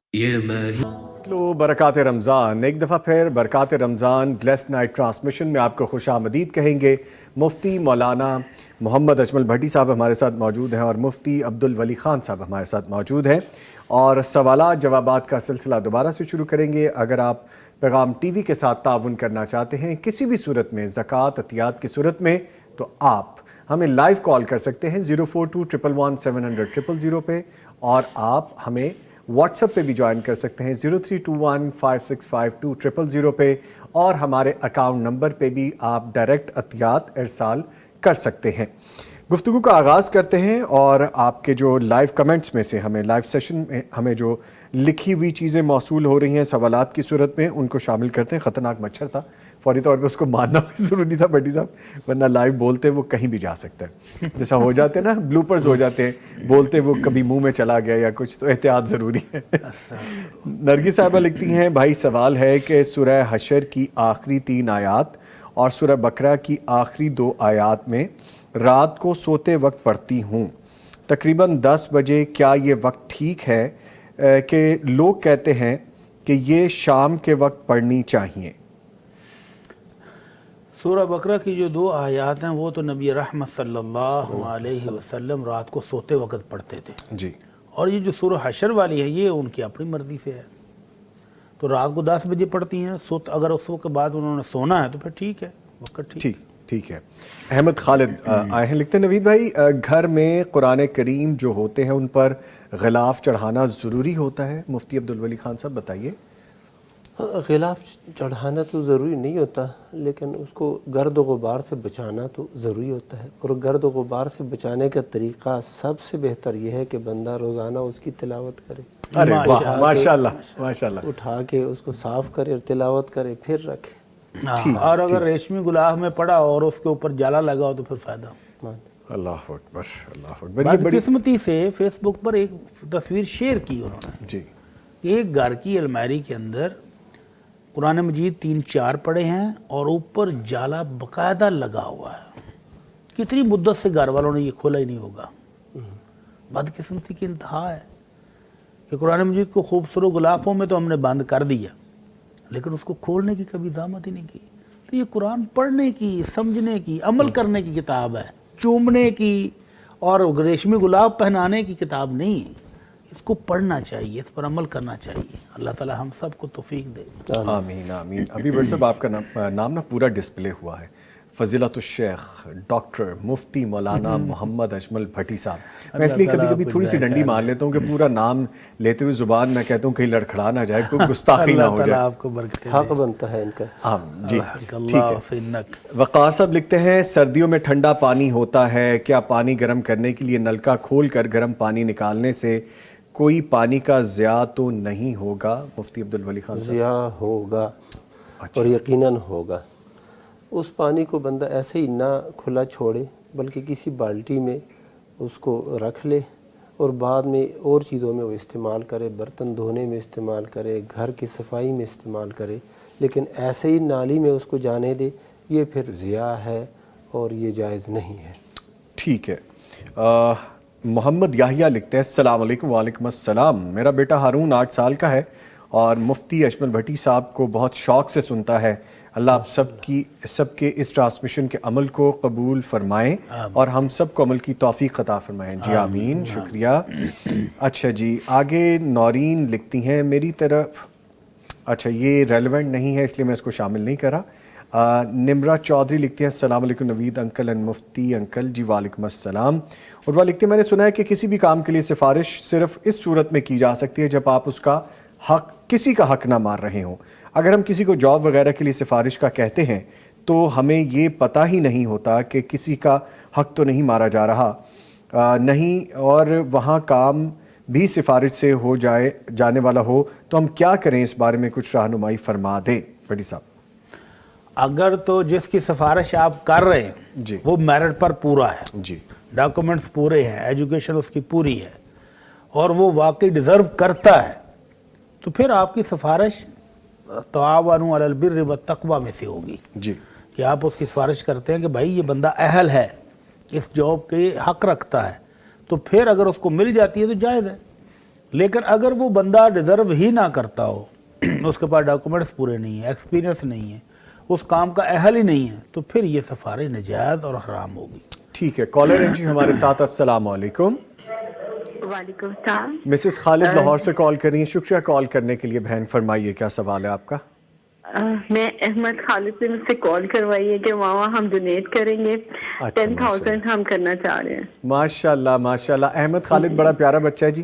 برکات رمضان، ایک دفعہ پھر برکات رمضان بلیسڈ نائٹ ٹرانسمیشن میں آپ کو خوش آمدید کہیں گے. مفتی مولانا محمد اجمل بھٹی صاحب ہمارے ساتھ موجود ہیں اور مفتی عبدالولی خان صاحب ہمارے ساتھ موجود ہیں، اور سوالات جوابات کا سلسلہ دوبارہ سے شروع کریں گے. اگر آپ پیغام ٹی وی کے ساتھ تعاون کرنا چاہتے ہیں کسی بھی صورت میں، زکوٰۃ عطیات کی صورت میں، تو آپ ہمیں لائیو کال کر سکتے ہیں 04211700000 پہ، اور آپ ہمیں واٹس ایپ پہ بھی جوائن کر سکتے ہیں 0321565200 پہ، اور ہمارے اکاؤنٹ نمبر پہ بھی آپ ڈائریکٹ عطیات ارسال کر سکتے ہیں. گفتگو کا آغاز کرتے ہیں، اور آپ کے جو لائیو کمنٹس میں سے ہمیں لائیو سیشن میں ہمیں جو لکھی ہوئی چیزیں موصول ہو رہی ہیں سوالات کی صورت میں، ان کو شامل کرتے ہیں. خطرناک مچھر تھا، فوری طور پہ اس کو ماننا بھی ضروری تھا بھٹی صاحب، ورنہ لائیو بولتے وہ کہیں بھی جا سکتا ہے، جیسا ہو جاتے ہیں نا بلوپرز ہو جاتے ہیں، بولتے وہ کبھی منہ میں چلا گیا یا کچھ، تو احتیاط ضروری ہے۔ نرگس صاحبہ لکھتی ہیں بھائی سوال ہے کہ سورہ حشر کی آخری 3 آیات اور سورہ بقرہ کی آخری 2 آیات میں رات کو سوتے وقت پڑھتی ہوں، تقریباً 10 بجے، کیا یہ وقت ٹھیک ہے کہ لوگ کہتے ہیں کہ یہ شام کے وقت پڑھنی چاہیے؟ سورہ بقرہ کی جو 2 آیات ہیں وہ تو نبی رحمت صلی اللہ علیہ وسلم رات کو سوتے وقت پڑھتے تھے جی، اور یہ جو سورہ حشر والی ہے یہ ان کی اپنی مرضی سے ہے، تو رات کو 10 بجے پڑھتی ہیں، اگر اس وقت کے بعد انہوں نے سونا ہے تو پھر ٹھیک ہے، وقت ٹھیک ہے۔ احمد خالد آئے ہیں، لکھتے ہیں نوید بھائی گھر میں قرآن کریم جو ہوتے ہیں ان پر غلاف چڑھانا ضروری ہوتا ہے؟ مفتی عبدالولی خان صاحب بتائیے۔ غلاف چڑھانا تو ضروری نہیں ہوتا، لیکن اس کو گرد و غبار سے بچانا تو ضروری ہوتا ہے، اور گرد و غبار سے بچانے کا طریقہ سب سے بہتر یہ ہے کہ بندہ روزانہ اس کی تلاوت کرے، ارے واہ، ماشاءاللہ، اٹھا کے اس کو صاف کرے اور تلاوت کرے پھر رکھے۔ اور اگر ریشمی گلاف میں پڑا اور اس کے اوپر جالا لگا ہو تو پھر فائدہ۔ اللہ اکبر، اللہ اکبر۔ بدقسمتی سے فیس بک پر ایک تصویر شیئر کی انہوں نے جی، ایک گھر کی الماری کے اندر قرآن مجید 3-4 پڑے ہیں اور اوپر جالا باقاعدہ لگا ہوا ہے، کتنی مدت سے گھر والوں نے یہ کھولا ہی نہیں ہوگا۔ بدقسمتی کی انتہا ہے کہ قرآن مجید کو خوبصورت غلافوں میں تو ہم نے بند کر دیا، لیکن اس کو کھولنے کی کبھی زحمت ہی نہیں کی۔ تو یہ قرآن پڑھنے کی، سمجھنے کی، عمل کرنے کی کتاب ہے، چومنے کی اور ریشمی گلاب پہنانے کی کتاب نہیں ہے۔ اس کو پڑھنا چاہیے، اس پر عمل کرنا چاہیے۔ اللہ تعالی ہم سب کو توفیق دے۔ آمین آمین۔ ابھی بھٹ صاحب آپ کا نام نا پورا ڈسپلے ہوا ہے، فضیلت الشیخ ڈاکٹر مفتی مولانا محمد اجمل بھٹی صاحب۔ میں اس لیے کبھی کبھی تھوڑی سی ڈنڈی مار لیتا ہوں کہ پورا نام لیتے ہوئے زبان میں کہتا ہوں کہیں لڑکھڑا نہ جائے، کوئی گستاخی نہ ہو جائے، آپ کو برکت دے۔ حق بنتا ہے ان کا۔ جی ٹھیک ہے۔ وقار صاحب لکھتے ہیں سردیوں میں ٹھنڈا پانی ہوتا ہے، کیا پانی گرم کرنے کے لیے نلکا کھول کر گرم پانی نکالنے سے کوئی پانی کا ضیاع تو نہیں ہوگا؟ مفتی عبدالولی خان صاحب۔ ضیاع ہوگا، اور یقیناً ہوگا۔ اس پانی کو بندہ ایسے ہی نہ کھلا چھوڑے، بلکہ کسی بالٹی میں اس کو رکھ لے اور بعد میں اور چیزوں میں وہ استعمال کرے، برتن دھونے میں استعمال کرے، گھر کی صفائی میں استعمال کرے، لیکن ایسے ہی نالی میں اس کو جانے دے، یہ پھر ضیاع ہے اور یہ جائز نہیں ہے۔ ٹھیک ہے۔ محمد یحییٰ لکھتے ہیں السلام علیکم۔ وعلیکم السلام۔ میرا بیٹا ہارون 8 سال کا ہے اور مفتی اجمل بھٹی صاحب کو بہت شوق سے سنتا ہے۔ اللہ آپ سب کے اس ٹرانسمیشن کے عمل کو قبول فرمائیں اور ہم سب کو عمل کی توفیق عطا فرمائیں۔ جی آمین، شکریہ۔ اچھا جی، آگے نورین لکھتی ہیں میری طرف، اچھا یہ ریلیونٹ نہیں ہے اس لیے میں اس کو شامل نہیں کرا۔ نمرہ چودھری لکھتے ہیں السلام علیکم نوید انکل اینڈ مفتی انکل۔ جی وعلیکم السلام۔ اور وہ لکھتے ہیں میں نے سنا ہے کہ کسی بھی کام کے لیے سفارش صرف اس صورت میں کی جا سکتی ہے جب آپ اس کا حق، کسی کا حق نہ مار رہے ہوں۔ اگر ہم کسی کو جاب وغیرہ کے لیے سفارش کا کہتے ہیں تو ہمیں یہ پتہ ہی نہیں ہوتا کہ کسی کا حق تو نہیں مارا جا رہا نہیں، اور وہاں کام بھی سفارش سے ہو جانے والا ہو تو ہم کیا کریں؟ اس بارے میں کچھ رہنمائی فرما دیں بھٹی صاحب۔ اگر تو جس کی سفارش آپ کر رہے ہیں جی وہ میرٹ پر پورا ہے، جی ڈاکومنٹس پورے ہیں، ایجوکیشن اس کی پوری ہے اور وہ واقعی ڈیزرو کرتا ہے، تو پھر آپ کی سفارش تعاونوا علی البر والتقوی میں سے ہوگی جی، کہ آپ اس کی سفارش کرتے ہیں کہ بھائی یہ بندہ اہل ہے، اس جاب کے حق رکھتا ہے، تو پھر اگر اس کو مل جاتی ہے تو جائز ہے۔ لیکن اگر وہ بندہ ڈیزرو ہی نہ کرتا ہو، اس کے پاس ڈاکومنٹس پورے نہیں ہیں، ایکسپیرینس نہیں ہے، اس کام کا اہل ہی نہیں ہے، تو پھر یہ سفارش ناجائز اور حرام ہوگی۔ ٹھیک ہے۔ کالر ہیں جی ہمارے ساتھ، السلام علیکم۔ وعلیکم السلام۔ مسز خالد لاہور سے کال کر رہی ہیں، شکریہ کال کرنے کے لیے بہن، فرمائیے کیا سوال ہے آپ کا؟ میں احمد خالد سے مجھ سے کال کروائی ہے کہ ماما ہم ڈونیٹ کریں گے، 10,000 ہم کرنا چاہ رہے ہیں۔ ماشاء اللہ ماشاء اللہ، احمد خالد بڑا پیارا بچہ ہے جی،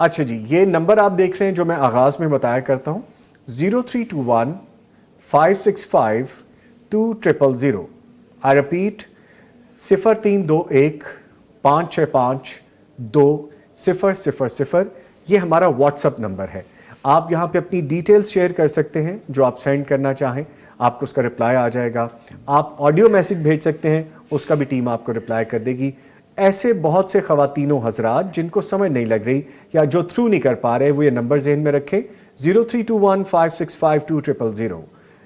اچھا جی، یہ نمبر آپ دیکھ رہے ہیں جو میں آغاز میں بتایا کرتا ہوں 0321-565-2000. I repeat 0321-565-2000. یہ ہمارا واٹس اپ نمبر ہے. آپ یہاں پہ اپنی ڈیٹیلز شیئر کر سکتے ہیں جو آپ سینڈ کرنا چاہیں, آپ کو اس کا رپلائی آ جائے گا. آپ آڈیو میسج بھیج سکتے ہیں, اس کا بھی ٹیم آپ کو رپلائی کر دے گی. ایسے بہت سے خواتین و حضرات جن کو سمجھ نہیں لگ رہی یا جو تھرو نہیں کر پا رہے, وہ یہ نمبر ذہن میں رکھیں 0321-565-2000,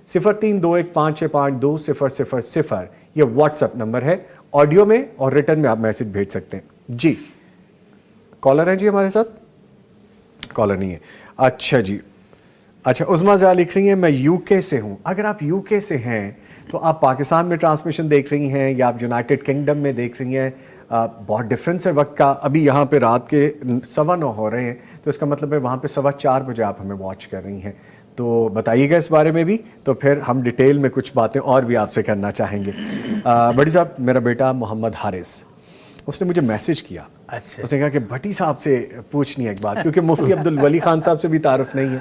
0321-565-2000. یہ واٹس اپ نمبر ہے, آڈیو میں اور ریٹن میں آپ میسج بھیج سکتے ہیں. جی کالر ہیں جی ہمارے ساتھ؟ کالر نہیں ہے. اچھا جی, اچھا عظمیٰ ضیاء لکھ رہی ہیں میں یو کے سے ہوں. اگر آپ یو کے سے ہیں تو آپ پاکستان میں ٹرانسمیشن دیکھ رہی ہیں یا آپ یونائٹڈ کنگڈم میں دیکھ رہی ہیں, بہت ڈفرینس ہے وقت کا. ابھی یہاں پہ رات کے 9:15 ہو رہے ہیں, تو اس کا مطلب ہے وہاں پہ 4:15 بجے آپ ہمیں واچ کر رہی ہیں. تو بتائیے گا اس بارے میں بھی, تو پھر ہم ڈیٹیل میں کچھ باتیں اور بھی آپ سے کرنا چاہیں گے. بھٹی صاحب, میرا بیٹا محمد حارث, اس نے مجھے میسج کیا. اچھا, اس نے کہا کہ بھٹی صاحب سے پوچھنی ہے ایک بات, کیونکہ مفتی عبدالولی خان صاحب سے بھی تعارف نہیں ہے,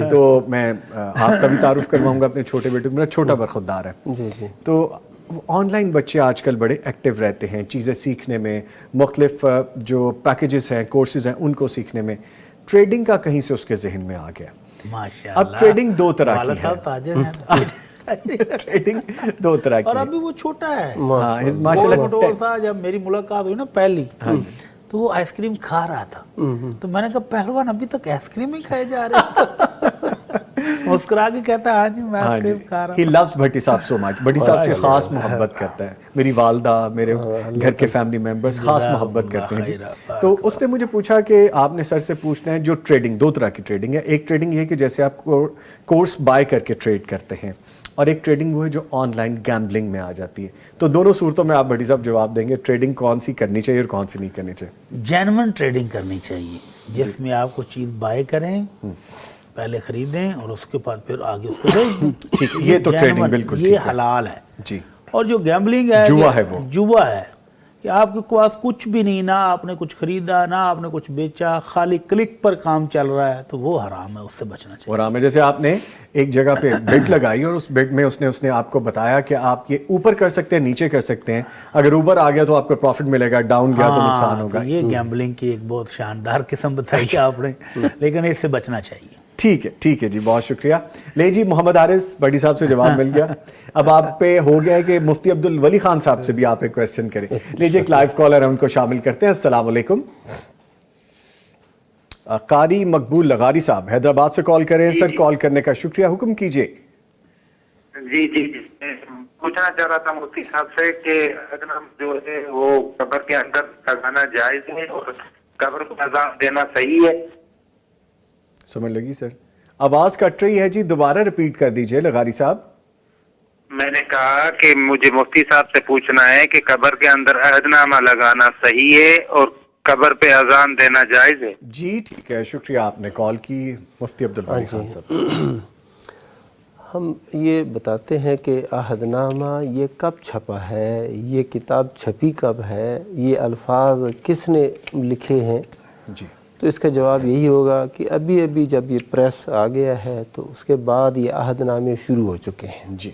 تو میں آپ کا بھی تعارف کرواؤں گا اپنے چھوٹے بیٹے کو. میرا چھوٹا برخودار ہے. تو آن لائن بچے آج کل بڑے ایکٹیو رہتے ہیں چیزیں سیکھنے میں, مختلف جو پیکیجز ہیں, کورسز ہیں, ان کو سیکھنے میں. ٹریڈنگ کا کہیں سے اس کے ذہن میں آ گیا. ماشاءاللہ. اب ٹریڈنگ دو طرح کی ہے. ٹریڈنگ دو طرح کی, اور ابھی وہ چھوٹا ہے. ماشاءاللہ. جب میری ملاقات ہوئی نا پہلی, تو وہ آئس کریم کھا رہا تھا, تو میں نے کہا پہلوان ابھی تک آئس کریم ہی کھائے جا رہے ہیں. مسکرا کے کہتا ہے ہاں جی میں آئس کریم کھا رہا ہوں. He loves بھٹی صاحب so much. بھٹی صاحب سے خاص محبت کرتا ہے. میری والدہ, میرے گھر کے فیملی ممبرز خاص محبت کرتے ہیں جی. تو اس نے مجھے پوچھا کہ آپ نے سر سے پوچھنا ہے جو ٹریڈنگ, دو طرح کی ٹریڈنگ ہے. ایک ٹریڈنگ یہ ہے کہ جیسے آپ کورس بائی کر کے ٹریڈ کرتے ہیں, اور ایک ٹریڈنگ وہ ہے جو آن لائن گیمبلنگ میں آ جاتی ہے. تو دونوں صورتوں میں آپ بھٹی صاحب جواب دیں گے, ٹریڈنگ کون سی کرنی چاہیے اور کون سی نہیں کرنی چاہیے؟ جینون ٹریڈنگ کرنی چاہیے, جس میں آپ کو چیز بائی کریں, پہلے خریدیں اور اس کے بعد پھر آگے اس کو بیچ دیں. ٹھیک, یہ تو ٹریڈنگ بالکل یہ حلال ہے جی. اور جو گیمبلنگ ہے, جوا ہے, وہ جوا ہے کہ آپ کے پاس کچھ بھی نہیں, نہ آپ نے کچھ خریدا نہ آپ نے کچھ بیچا, خالی کلک پر کام چل رہا ہے, تو وہ حرام ہے, اس سے بچنا چاہیے. حرام ہے. جیسے آپ نے ایک جگہ پہ بیٹ لگائی اور اس بیٹ میں اس نے آپ کو بتایا کہ آپ یہ اوپر کر سکتے ہیں, نیچے کر سکتے ہیں, اگر اوپر آ گیا تو آپ کو پروفٹ ملے گا, ڈاؤن گیا تو نقصان ہوگا. یہ گیمبلنگ کی ایک بہت شاندار قسم بتائی ہے آپ نے, لیکن اس سے بچنا چاہیے. ٹھیک ہے, ٹھیک ہے جی, بہت شکریہ. لے جی محمد حارث, بھٹی صاحب سے جواب مل گیا. اب آپ پہ ہو گیا ہے کہ مفتی عبدالولی خان صاحب سے بھی آپ ایک کویسچن کریں. لیجیے ایک لائیو کالر ہے, ان کو شامل کرتے ہیں. السلام علیکم. قاری مقبول لغاری صاحب حیدرآباد سے کال کریں. سر کال کرنے کا شکریہ, حکم کیجیے. جی جی, پوچھنا چاہ رہا تھا مفتی صاحب سے کہ اذان جو ہے وہ قبر کے اندر لگانا جائز ہے اور قبر کو اذان دینا صحیح ہے؟ سمجھ لگی سر؟ آواز کٹ رہی ہے جی, دوبارہ ریپیٹ کر دیجئے لغاری صاحب. میں نے کہا کہ مجھے مفتی صاحب سے پوچھنا ہے کہ قبر کے اندر عہد نامہ لگانا صحیح ہے اور قبر پہ اذان دینا جائز ہے؟ جی ٹھیک ہے, شکریہ آپ نے کال کی. مفتی عبدالولی خان صاحب, ہم یہ بتاتے ہیں کہ عہد نامہ یہ کب چھپا ہے, یہ کتاب چھپی کب ہے, یہ الفاظ کس نے لکھے ہیں. جی, تو اس کا جواب یہی ہوگا کہ ابھی جب یہ پریس آ گیا ہے تو اس کے بعد یہ عہد نامے شروع ہو چکے ہیں. جی,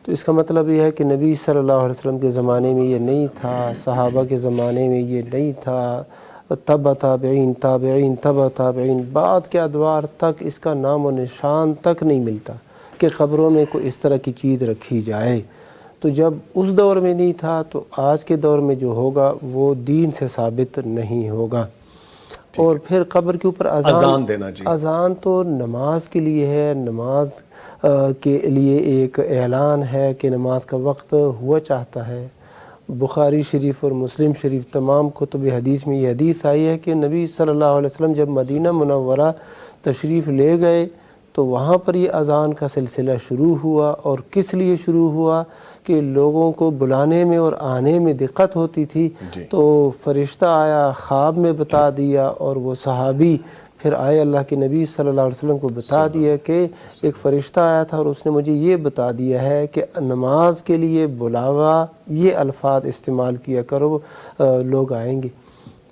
تو اس کا مطلب یہ ہے کہ نبی صلی اللہ علیہ وسلم کے زمانے میں یہ نہیں تھا, صحابہ کے زمانے میں یہ نہیں تھا, تبع تابعین بعد کے ادوار تک اس کا نام و نشان تک نہیں ملتا کہ قبروں میں کوئی اس طرح کی چیز رکھی جائے. تو جب اس دور میں نہیں تھا تو آج کے دور میں جو ہوگا وہ دین سے ثابت نہیں ہوگا. اور پھر قبر کے اوپر اذان دینا, جی اذان تو نماز کے لیے ہے, نماز کے لیے ایک اعلان ہے کہ نماز کا وقت ہوا چاہتا ہے. بخاری شریف اور مسلم شریف تمام کتب حدیث میں یہ حدیث آئی ہے کہ نبی صلی اللہ علیہ وسلم جب مدینہ منورہ تشریف لے گئے تو وہاں پر یہ اذان کا سلسلہ شروع ہوا. اور کس لیے شروع ہوا کہ لوگوں کو بلانے میں اور آنے میں دقت ہوتی تھی, تو فرشتہ آیا, خواب میں بتا دیا, اور وہ صحابی پھر آئے اللہ کے نبی صلی اللہ علیہ وسلم کو بتا دیا کہ ایک فرشتہ آیا تھا اور اس نے مجھے یہ بتا دیا ہے کہ نماز کے لیے بلاوا, یہ الفاظ استعمال کیا کرو, لوگ آئیں گے.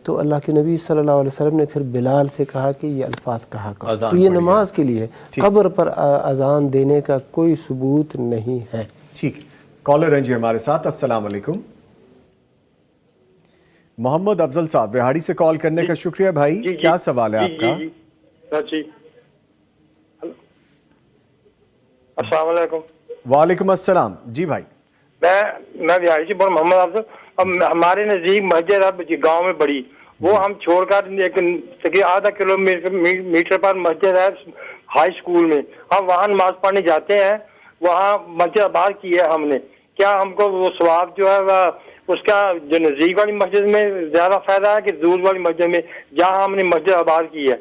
تو اللہ کے نبی صلی اللہ علیہ وسلم نے پھر بلال سے کہا کہ یہ الفاظ کہا کرو، تو یہ نماز کے لیے ہے، قبر پر اذان دینے کا کوئی ثبوت نہیں ہے۔ ٹھیک، کالر ہیں جی ہمارے ساتھ، السلام علیکم۔ محمد افضل صاحب وہاڑی سے کال کرنے کا شکریہ بھائی، کیا سوال ہے آپ کا؟ جی السلام علیکم۔ وعلیکم السلام، جی بھائی۔ میں بہاڑی سے محمد افضل۔ اب ہمارے نزدیک مسجد اب گاؤں میں بڑی، وہ ہم چھوڑ کر ایک آدھا کلومیٹر پر مسجد ہے ہائی اسکول میں، ہم وہاں نماز پڑھنے جاتے ہیں، وہاں مسجد آباد کی ہے ہم نے، کیا ہم کو وہ ثواب جو ہے اس کا جو نزدیک والی مسجد میں زیادہ فائدہ ہے کہ دور والی مسجد میں جہاں ہم نے مسجد آباد کی ہے؟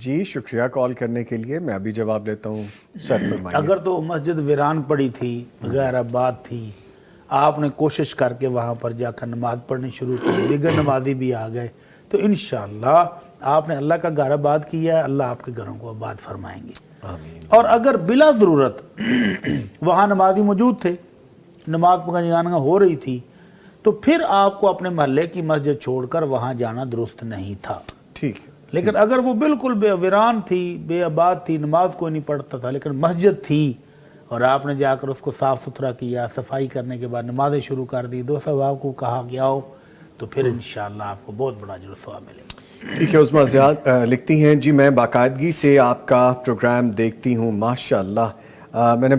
جی شکریہ کال کرنے کے لیے، میں ابھی جواب لیتا ہوں، سر فرمائیے۔ اگر تو مسجد ویران پڑی تھی، غیر آباد تھی، آپ نے کوشش کر کے وہاں پر جا کر نماز پڑھنی شروع کی، دیگر نمازی بھی آ گئے، تو انشاءاللہ آپ نے اللہ کا گھر آباد کیا ہے، اللہ آپ کے گھروں کو آباد فرمائیں گے۔ اور اگر بلا ضرورت وہاں نمازی موجود تھے، نماز پڑھنا ہو رہی تھی، تو پھر آپ کو اپنے محلے کی مسجد چھوڑ کر وہاں جانا درست نہیں تھا۔ ٹھیک ہے، لیکن اگر وہ بالکل بے ویران تھی، بے آباد تھی، نماز کوئی نہیں پڑھتا تھا، لیکن مسجد تھی اور آپ نے جا کر اس کو صاف ستھرا کیا، صفائی کرنے کے بعد نمازیں شروع کر دی، دو صحابہ کو کہا گیا ہو، تو پھر انشاءاللہ آپ کو بہت بڑا اجر و ثواب ملے گا۔ ٹھیک ہے، عظمیٰ زیاد لکھتی ہیں جی میں باقاعدگی سے آپ کا پروگرام دیکھتی ہوں، ماشاءاللہ میں نے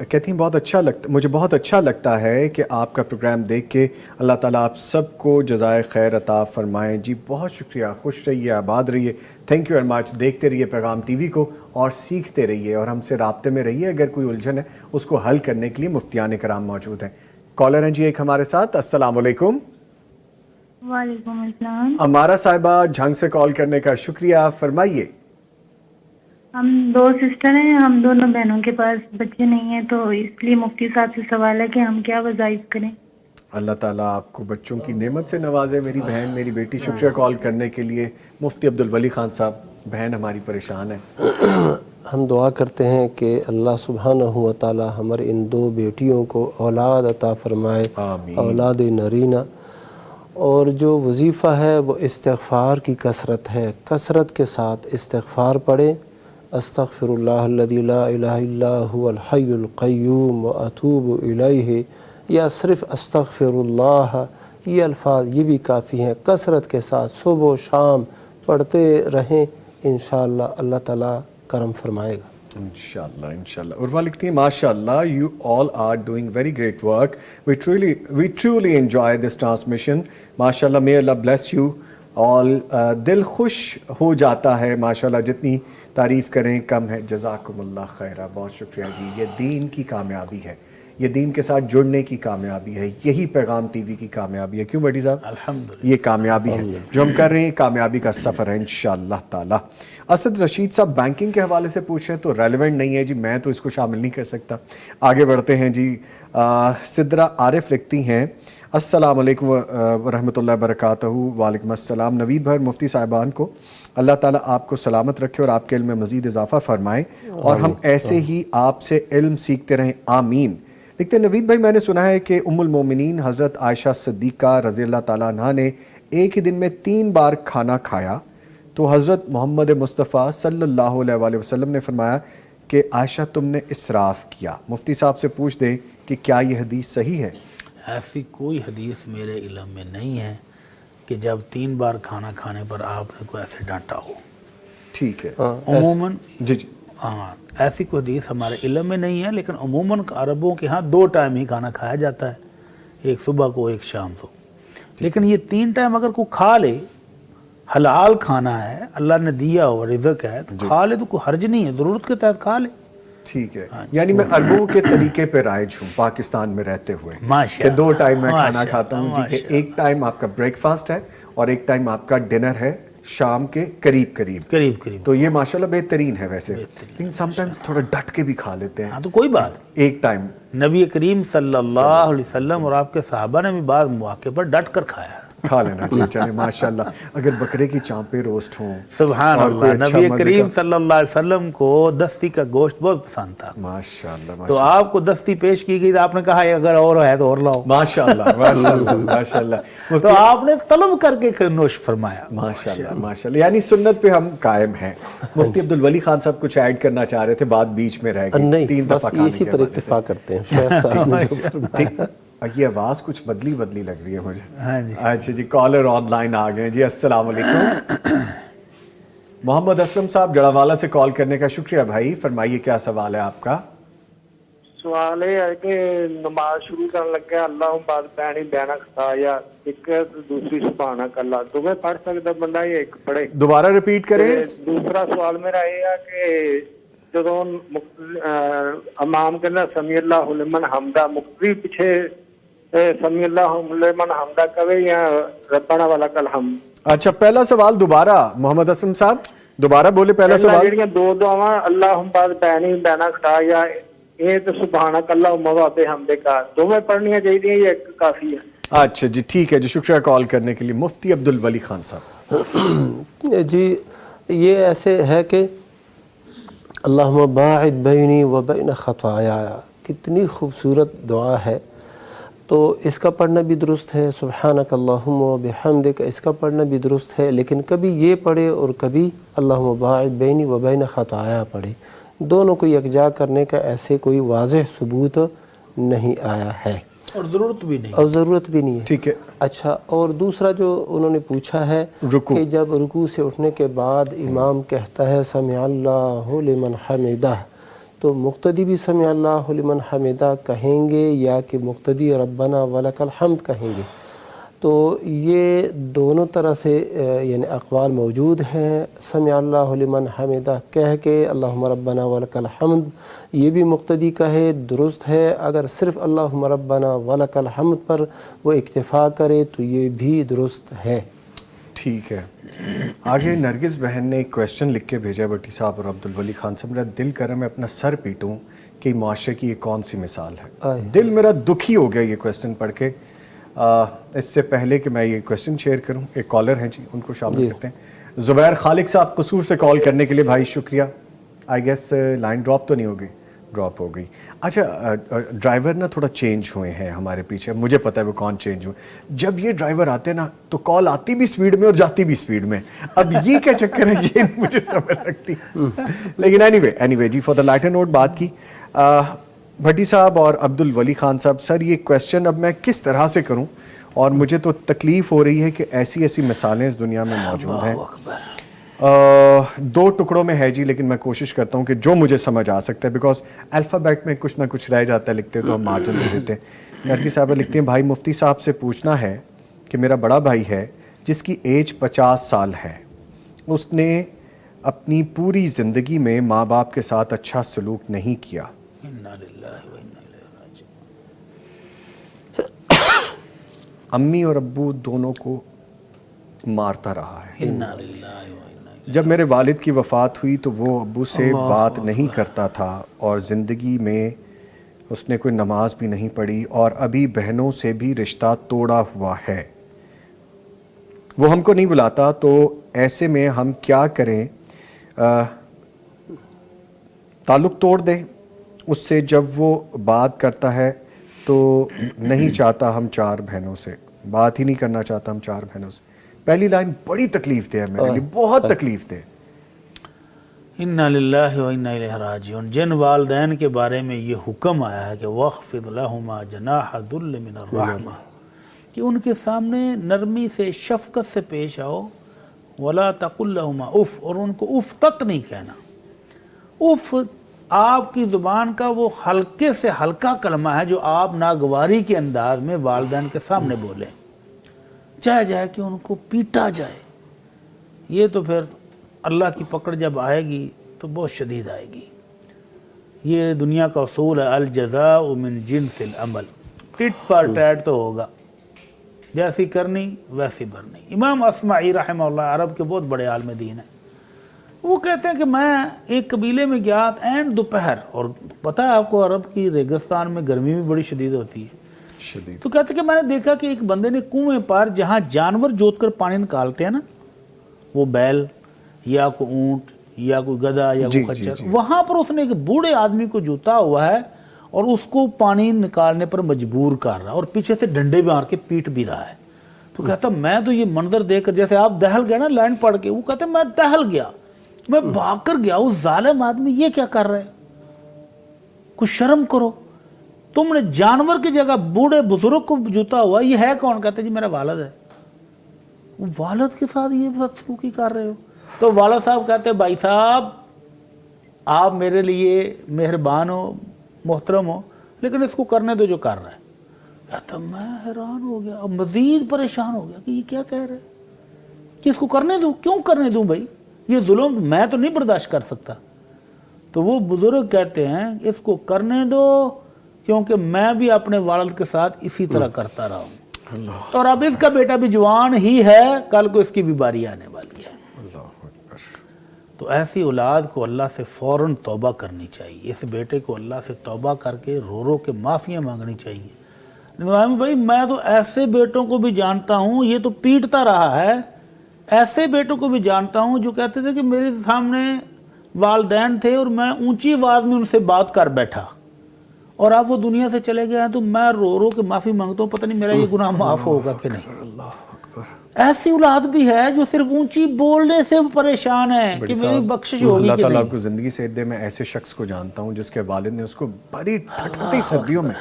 کہتی ہیں بہت اچھا لگتا، مجھے بہت اچھا لگتا ہے کہ آپ کا پروگرام دیکھ کے، اللہ تعالیٰ آپ سب کو جزائے خیر عطا فرمائیں۔ جی بہت شکریہ، خوش رہیے، آباد رہیے، تھینک یو ویری مچ۔ دیکھتے رہیے پیغام ٹی وی کو اور سیکھتے رہیے اور ہم سے رابطے میں رہیے، اگر کوئی الجھن ہے اس کو حل کرنے کے لیے مفتیان کرام موجود ہیں۔ کالر ہیں جی ایک ہمارے ساتھ، السلام علیکم۔ وعلیکم السلام۔ ہمارا صاحبہ جھنگ سے کال کرنے کا شکریہ، فرمائیے۔ ہم دو سسٹر ہیں، ہم دونوں بہنوں کے پاس بچے نہیں ہیں، تو اس لیے مفتی صاحب سے سوال ہے کہ ہم کیا وظائف کریں؟ اللہ تعالیٰ آپ کو بچوں کی نعمت سے نوازے میری بہن، میری بیٹی، شکریہ کال کرنے کے لیے۔ مفتی عبدالولی خان صاحب، بہن ہماری پریشان ہے۔ ہم دعا کرتے ہیں کہ اللہ سبحانہ و تعالی ہمارے ان دو بیٹیوں کو اولاد عطا فرمائے، اولاد نرینہ، اور جو وظیفہ ہے وہ استغفار کی کثرت ہے، کثرت کے ساتھ استغفار پڑھیں، استغفر اللہ الذی لا الہ الا هو الحی القیوم واتوب الیہ، یا صرف استغفر اللہ، یہ الفاظ یہ بھی کافی ہیں، کثرت کے ساتھ صبح و شام پڑھتے رہیں، انشاءاللہ اللہ تعالیٰ کرم فرمائے گا۔ انشاءاللہ انشاءاللہ۔ عرفہ لکھتی ہیں ماشاءاللہ you all are doing very great work, we truly enjoy this transmission, ماشاءاللہ may Allah bless you all۔ دل خوش ہو جاتا ہے ماشاءاللہ، جتنی تعریف کریں کم ہے، جزاکم اللہ خیرہ، بہت شکریہ جی۔ یہ دین کی کامیابی ہے، یہ دین کے ساتھ جڑنے کی کامیابی ہے، یہی پیغام ٹی وی کی کامیابی ہے، کیوں بیٹی صاحب؟ الحمدللہ یہ کامیابی ہے جو ہم کر رہے ہیں، کامیابی کا سفر ہے انشاءاللہ تعالی۔ اسد رشید صاحب بینکنگ کے حوالے سے پوچھ رہے ہیں تو ریلیونٹ نہیں ہے جی، میں تو اس کو شامل نہیں کر سکتا۔ آگے بڑھتے ہیں جی۔ سدرا عارف لکھتی ہیں السلام علیکم ورحمۃ اللہ وبرکاتہ۔ وعلیکم السلام۔ نوید بھر مفتی صاحبان کو اللہ تعالیٰ آپ کو سلامت رکھے اور آپ کے علم میں مزید اضافہ فرمائے، اور ہم ایسے ہی آپ سے علم سیکھتے رہیں، آمین۔ لکھتے ہیں نوید بھائی میں نے سنا ہے کہ ام المومنین حضرت عائشہ صدیقہ رضی اللہ تعالیٰ عنہ نے ایک ہی دن میں 3 بار کھانا کھایا، تو حضرت محمد مصطفیٰ صلی اللہ علیہ وآلہ وسلم نے فرمایا کہ عائشہ تم نے اسراف کیا۔ مفتی صاحب سے پوچھ دیں کہ کیا یہ حدیث صحیح ہے؟ ایسی کوئی حدیث میرے علم میں نہیں ہے کہ جب 3 بار کھانا کھانے پر آپ نے کوئی ایسے ڈانٹا ہو۔ ٹھیک ہے، عموماً جی جی ہاں ایسی کوئی حدیث ہمارے علم میں نہیں ہے، لیکن عموماً عربوں کے ہاں 2 ٹائم ہی کھانا کھایا جاتا ہے، ایک صبح کو ایک شام کو، لیکن یہ 3 ٹائم اگر کوئی کھا لے، حلال کھانا ہے، اللہ نے دیا ہو، رزق ہے، تو کھا لے تو کوئی حرج نہیں ہے، ضرورت کے تحت کھا لے۔ ٹھیک ہے، یعنی میں عربوں کے طریقے پہ رائج ہوں پاکستان میں رہتے ہوئے، کہ 2 ٹائم میں کھانا کھاتا ہوں جی، کہ ایک ٹائم آپ کا بریک فاسٹ ہے اور ایک ٹائم آپ کا ڈنر ہے شام کے قریب، تو یہ ماشاءاللہ بہترین ہے ویسے، لیکن سم ٹائم تھوڑا ڈٹ کے بھی کھا لیتے ہیں۔ ہاں تو کوئی بات، ایک ٹائم نبی کریم صلی اللہ علیہ وسلم اور آپ کے صحابہ نے بھی بعض مواقع پر ڈٹ کر کھایا ہے۔ کھا لینا چاہیے. چلے ماشاءاللہ. اگر بکرے کی چانپیں روسٹ ہوں, سبحان اور کوئی اللہ, اچھا نبی مزے کریم کا- صلی اللہ علیہ وسلم کو دستی کا گوشت بہت پسند تھا. ماشاءاللہ تو آپ کو دستی پیش کی گئی تو آپ نے کہا اگر اور ہے تو اور لاؤ. ماشاءاللہ ماشاءاللہ ماشاءاللہ. تو آپ نے طلب کر کے نوش فرمایا. ماشاءاللہ ماشاءاللہ. یعنی سنت پہ ہم قائم ہیں. مفتی عبدالولی خان صاحب کچھ ایڈ کرنا چاہ رہے تھے, بات بیچ میں رہ گئی. نہیں, 3 بس دفعہ کھانے اسی کے پر حوالے سے. اتفاق کرتے ہیں. شیخ صاحب نے جو فرمایا. یہ آواز کچھ بدلی لگ رہی ہے مجھے. ہاں جی. اچھا جی, کالر آن لائن آ گئے جی. السلام علیکم. محمد اسلم صاحب جڑاوالا سے کال کرنے کا شکریہ بھائی. فرمائیے کیا سوال ہے آپ کا؟ سوال یہ ہے کہ نماز شروع کرنے لگے اللہ بعد پہنی بینا خطا یا ایک دوسری سبحانک اللہ دونوں پڑھ سکتا بندہ یا ایک پڑھے؟ دوبارہ ریپیٹ کریں. دوسرا سوال میرا یہ ہے کہ جدو امام کہنا سمی اللہ لمن حمدہ, مقتدی پیچھے سمی اللہ لمن حمدہ کہے یا ربنا ولک الحمد؟ اچھا, پہلا سوال دوبارہ محمد اسلم صاحب دوبارہ بولے. پہلا سوال جڑیاں دو دعاواں اللہ بعد پہنی بینا خطا یا یہ تو سبحانک اللہ و بحمدک دونوں پڑھنیاں چاہیے یا ایک کافی ہے؟ اچھا جی, ٹھیک ہے جی, شکریہ کال کرنے کے لیے. مفتی عبدالولی خان صاحب. جی یہ ایسے ہے کہ اللہم باعد بینی و بین خطایا, کتنی خوبصورت دعا ہے. تو اس کا پڑھنا بھی درست ہے, سبحانک اللہم و بحمدک اس کا پڑھنا بھی درست ہے, لیکن کبھی یہ پڑھے اور کبھی اللہم باعد بینی و بین خطایا پڑھے. دونوں کو یکجا کرنے کا ایسے کوئی واضح ثبوت نہیں آیا ہے, اور ضرورت بھی نہیں. اور ضرورت بھی نہیں ہے. ٹھیک ہے. اچھا, اور دوسرا جو انہوں نے پوچھا ہے کہ جب رکوع سے اٹھنے کے بعد امام کہتا ہے سمع اللہ لمن حمدہ, تو مقتدی بھی سمع اللہ لمن حمدہ کہیں گے یا کہ مقتدی ربنا ولک الحمد کہیں گے؟ تو یہ دونوں طرح سے یعنی اقوال موجود ہیں. سمع اللہ لمن حمدہ کہہ کے اللہم ربنا ولک الحمد یہ بھی مقتدی کہے درست ہے. اگر صرف اللہم ربنا ولک الحمد پر وہ اکتفا کرے تو یہ بھی درست ہے. ٹھیک ہے. آگے نرگس بہن نے ایک کویسچن لکھ کے بھیجا بٹی صاحب اور عبدالولی خان صاحب. میرا دل کر رہا میں اپنا سر پیٹوں کہ معاشرے کی یہ کون سی مثال ہے. دل میرا دکھی ہو گیا یہ کویسچن پڑھ کے. اس سے پہلے کہ میں یہ کویسچن شیئر کروں, ایک کالر ہیں جی, ان کو شامل کرتے ہیں. زبیر خالق صاحب قصور سے کال کرنے کے لیے بھائی شکریہ. آئی گیس لائن ڈراپ تو نہیں ہوگی؟ ڈراپ ہو گئی. اچھا, ڈرائیور نا تھوڑا چینج ہوئے ہیں ہمارے پیچھے, مجھے پتہ ہے وہ کون چینج ہوئے. جب یہ ڈرائیور آتے ہیں نا تو کال آتی بھی سپیڈ میں اور جاتی بھی سپیڈ میں. اب یہ کیا چکر ہے یہ مجھے سمجھ لگتی. لیکن اینی وے جی, فار دا لائٹر نوٹ بات کی. بھٹی صاحب اور عبدالولی خان صاحب, سر یہ کویسچن اب میں کس طرح سے کروں, اور مجھے تو تکلیف ہو رہی ہے کہ ایسی مثالیں اس دنیا میں موجود ہیں. 2 ٹکڑوں میں ہے جی, لیکن میں کوشش کرتا ہوں کہ جو مجھے سمجھ آ سکتا ہے, بیکاز الفابیٹ میں کچھ نہ کچھ رہ جاتا ہے لکھتے تو ہم مارجن دے دیتے ہیں. نرگی صاحب لکھتے ہیں بھائی مفتی صاحب سے پوچھنا ہے کہ میرا بڑا بھائی ہے جس کی ایج 50 سال ہے, اس نے اپنی پوری زندگی میں ماں باپ کے ساتھ اچھا سلوک نہیں کیا, امی اور ابو دونوں کو مارتا رہا ہے. جب میرے والد کی وفات ہوئی تو وہ ابو سے بات نہیں کرتا تھا اور زندگی میں اس نے کوئی نماز بھی نہیں پڑھی, اور ابھی بہنوں سے بھی رشتہ توڑا ہوا ہے. وہ ہم کو نہیں بلاتا, تو ایسے میں ہم کیا کریں؟ تعلق توڑ دیں اس سے. جب وہ بات کرتا ہے تو نہیں چاہتا ہم 4 بہنوں سے بات ہی نہیں کرنا چاہتا ہم 4 بہنوں سے. پہلی لائن بڑی تکلیف دہ ہے میرے لیے, بہت تکلیف دہ. انا للہ و انا الیہ راجعون. جن والدین کے بارے میں یہ حکم آیا ہے کہ وَخْفِضْ لَهُمَا جَنَاحَ الذُّلِّ مِنَ الرَّحْمَةِ, کہ ان کے سامنے نرمی سے شفقت سے پیش آؤ. وَلَا تَقُلْ لَهُمَا اف, اور ان کو اف تک نہیں کہنا. اف آپ کی زبان کا وہ ہلکے سے ہلکا کلمہ ہے جو آپ ناگواری کے انداز میں والدین کے سامنے بولیں, چاہے جائے کہ ان کو پیٹا جائے. یہ تو پھر اللہ کی پکڑ جب آئے گی تو بہت شدید آئے گی. یہ دنیا کا اصول ہے, الجزاء من جنس العمل, ٹٹ فار ٹیٹ تو ہوگا, جیسی کرنی ویسی بھرنی. امام اصمعی رحمہ اللہ عرب کے بہت بڑے عالم دین ہیں. وہ کہتے ہیں کہ میں ایک قبیلے میں گیا این دوپہر, اور پتہ ہے آپ کو عرب کی ریگستان میں گرمی بھی بڑی شدید ہوتی ہے, تو کہتے کہ میں نے دیکھا کہ ایک بندے نے کنویں پر جہاں جانور جوت کر پانی نکالتے ہیں نا، وہ بیل یا کوئی اونٹ یا کوئی گدھا یا کوئی خچر، وہاں پر اس نے ایک بوڑھے آدمی کو جوتا ہوا ہے اور اس کو پانی نکالنے پر مجبور کر رہا ہے اور پیچھے سے ڈنڈے بھی مار کے پیٹ بھی رہا ہے۔ تو کہتا میں تو یہ منظر دیکھ کر، جیسے آپ دہل گئے نا لائن پڑھ کے، وہ کہتے میں دہل گیا، میں بھاگ کر گیا، اس ظالم آدمی یہ کیا کر رہے ہیں، کچھ شرم کرو، تم نے جانور کی جگہ بوڑھے بزرگ کو جوتا ہوا، یہ ہے کون؟ کہتے جی میرا والد ہے۔ وہ والد کے ساتھ یہ بدسلوکی کر رہے ہو؟ تو والد صاحب کہتے ہیں بھائی صاحب آپ میرے لیے مہربان ہو، محترم ہو، لیکن اس کو کرنے دو جو کر رہا ہے۔ کہتا میں حیران ہو گیا، اب مزید پریشان ہو گیا کہ یہ کیا کہہ رہے کہ اس کو کرنے دوں؟ کیوں کرنے دوں بھائی، یہ ظلم میں تو نہیں برداشت کر سکتا۔ تو وہ بزرگ کہتے ہیں اس کو کرنے دو، کیونکہ میں بھی اپنے والد کے ساتھ اسی طرح کرتا رہا ہوں، اور اب اس کا بیٹا بھی جوان ہی ہے، کل کو اس کی بھی باری آنے والی ہے۔ تو ایسی اولاد کو اللہ سے فوراً توبہ کرنی چاہیے، اس بیٹے کو اللہ سے توبہ کر کے رو رو کے معافیاں مانگنی چاہیے۔ بھائی میں تو ایسے بیٹوں کو بھی جانتا ہوں، یہ تو پیٹتا رہا ہے، ایسے بیٹوں کو بھی جانتا ہوں جو کہتے تھے کہ میرے سامنے والدین تھے اور میں اونچی آواز میں ان سے بات کر بیٹھا، اور اب وہ دنیا سے چلے گئے ہیں تو میں رو رو کے معافی مانگتا ہوں، پتہ نہیں میرا یہ گناہ معاف ہوگا کہ نہیں۔ ایسی اولاد بھی ہے جو صرف اونچی بولنے سے پریشان ہے کہ میری بخشش ہوگی کہ نہیں۔ اللہ تعالیٰ آپ کو زندگی سے دے، میں ایسے شخص کو جانتا ہوں جس کے والد نے اس کو بڑی ٹھنڈی سردیوں میں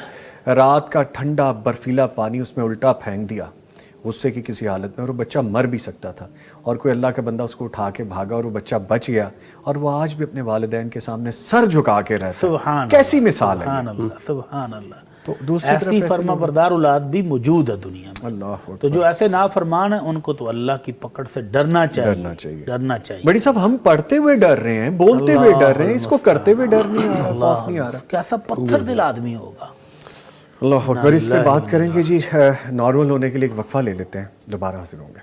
رات کا ٹھنڈا برفیلا پانی اس میں الٹا پھینک دیا غصے کی کسی حالت میں، اور وہ بچہ مر بھی سکتا تھا، اور کوئی اللہ کا بندہ اس کو اٹھا کے بھاگا اور وہ بچہ بچ گیا، اور وہ آج بھی اپنے والدین کے سامنے سر جھکا کے رہتا ہے۔ سبحان کیسی مثال ہے، سبحان اللہ، سبحان اللہ۔ تو دوسری طرف ایسی فرما بردار اولاد بھی موجود ہے دنیا میں، اللہ تو جو ایسے نافرمان ہیں ان کو تو اللہ کی پکڑ سے ڈرنا چاہیے، ڈرنا چاہیے۔ بڑی صاحب ہم پڑھتے ہوئے ڈر رہے ہیں، بولتے ہوئے ڈر رہے ہیں، اس کو کرتے ہوئے ڈر نہیں آ رہا، خوف نہیں آ رہا۔ کیسا پتھر دل آدمی ہوگا۔ اللہ اکبر۔ اس پہ بات کریں گے جی، نارمل ہونے کے لیے ایک وقفہ لے لیتے ہیں، دوبارہ حاضر ہوں گے۔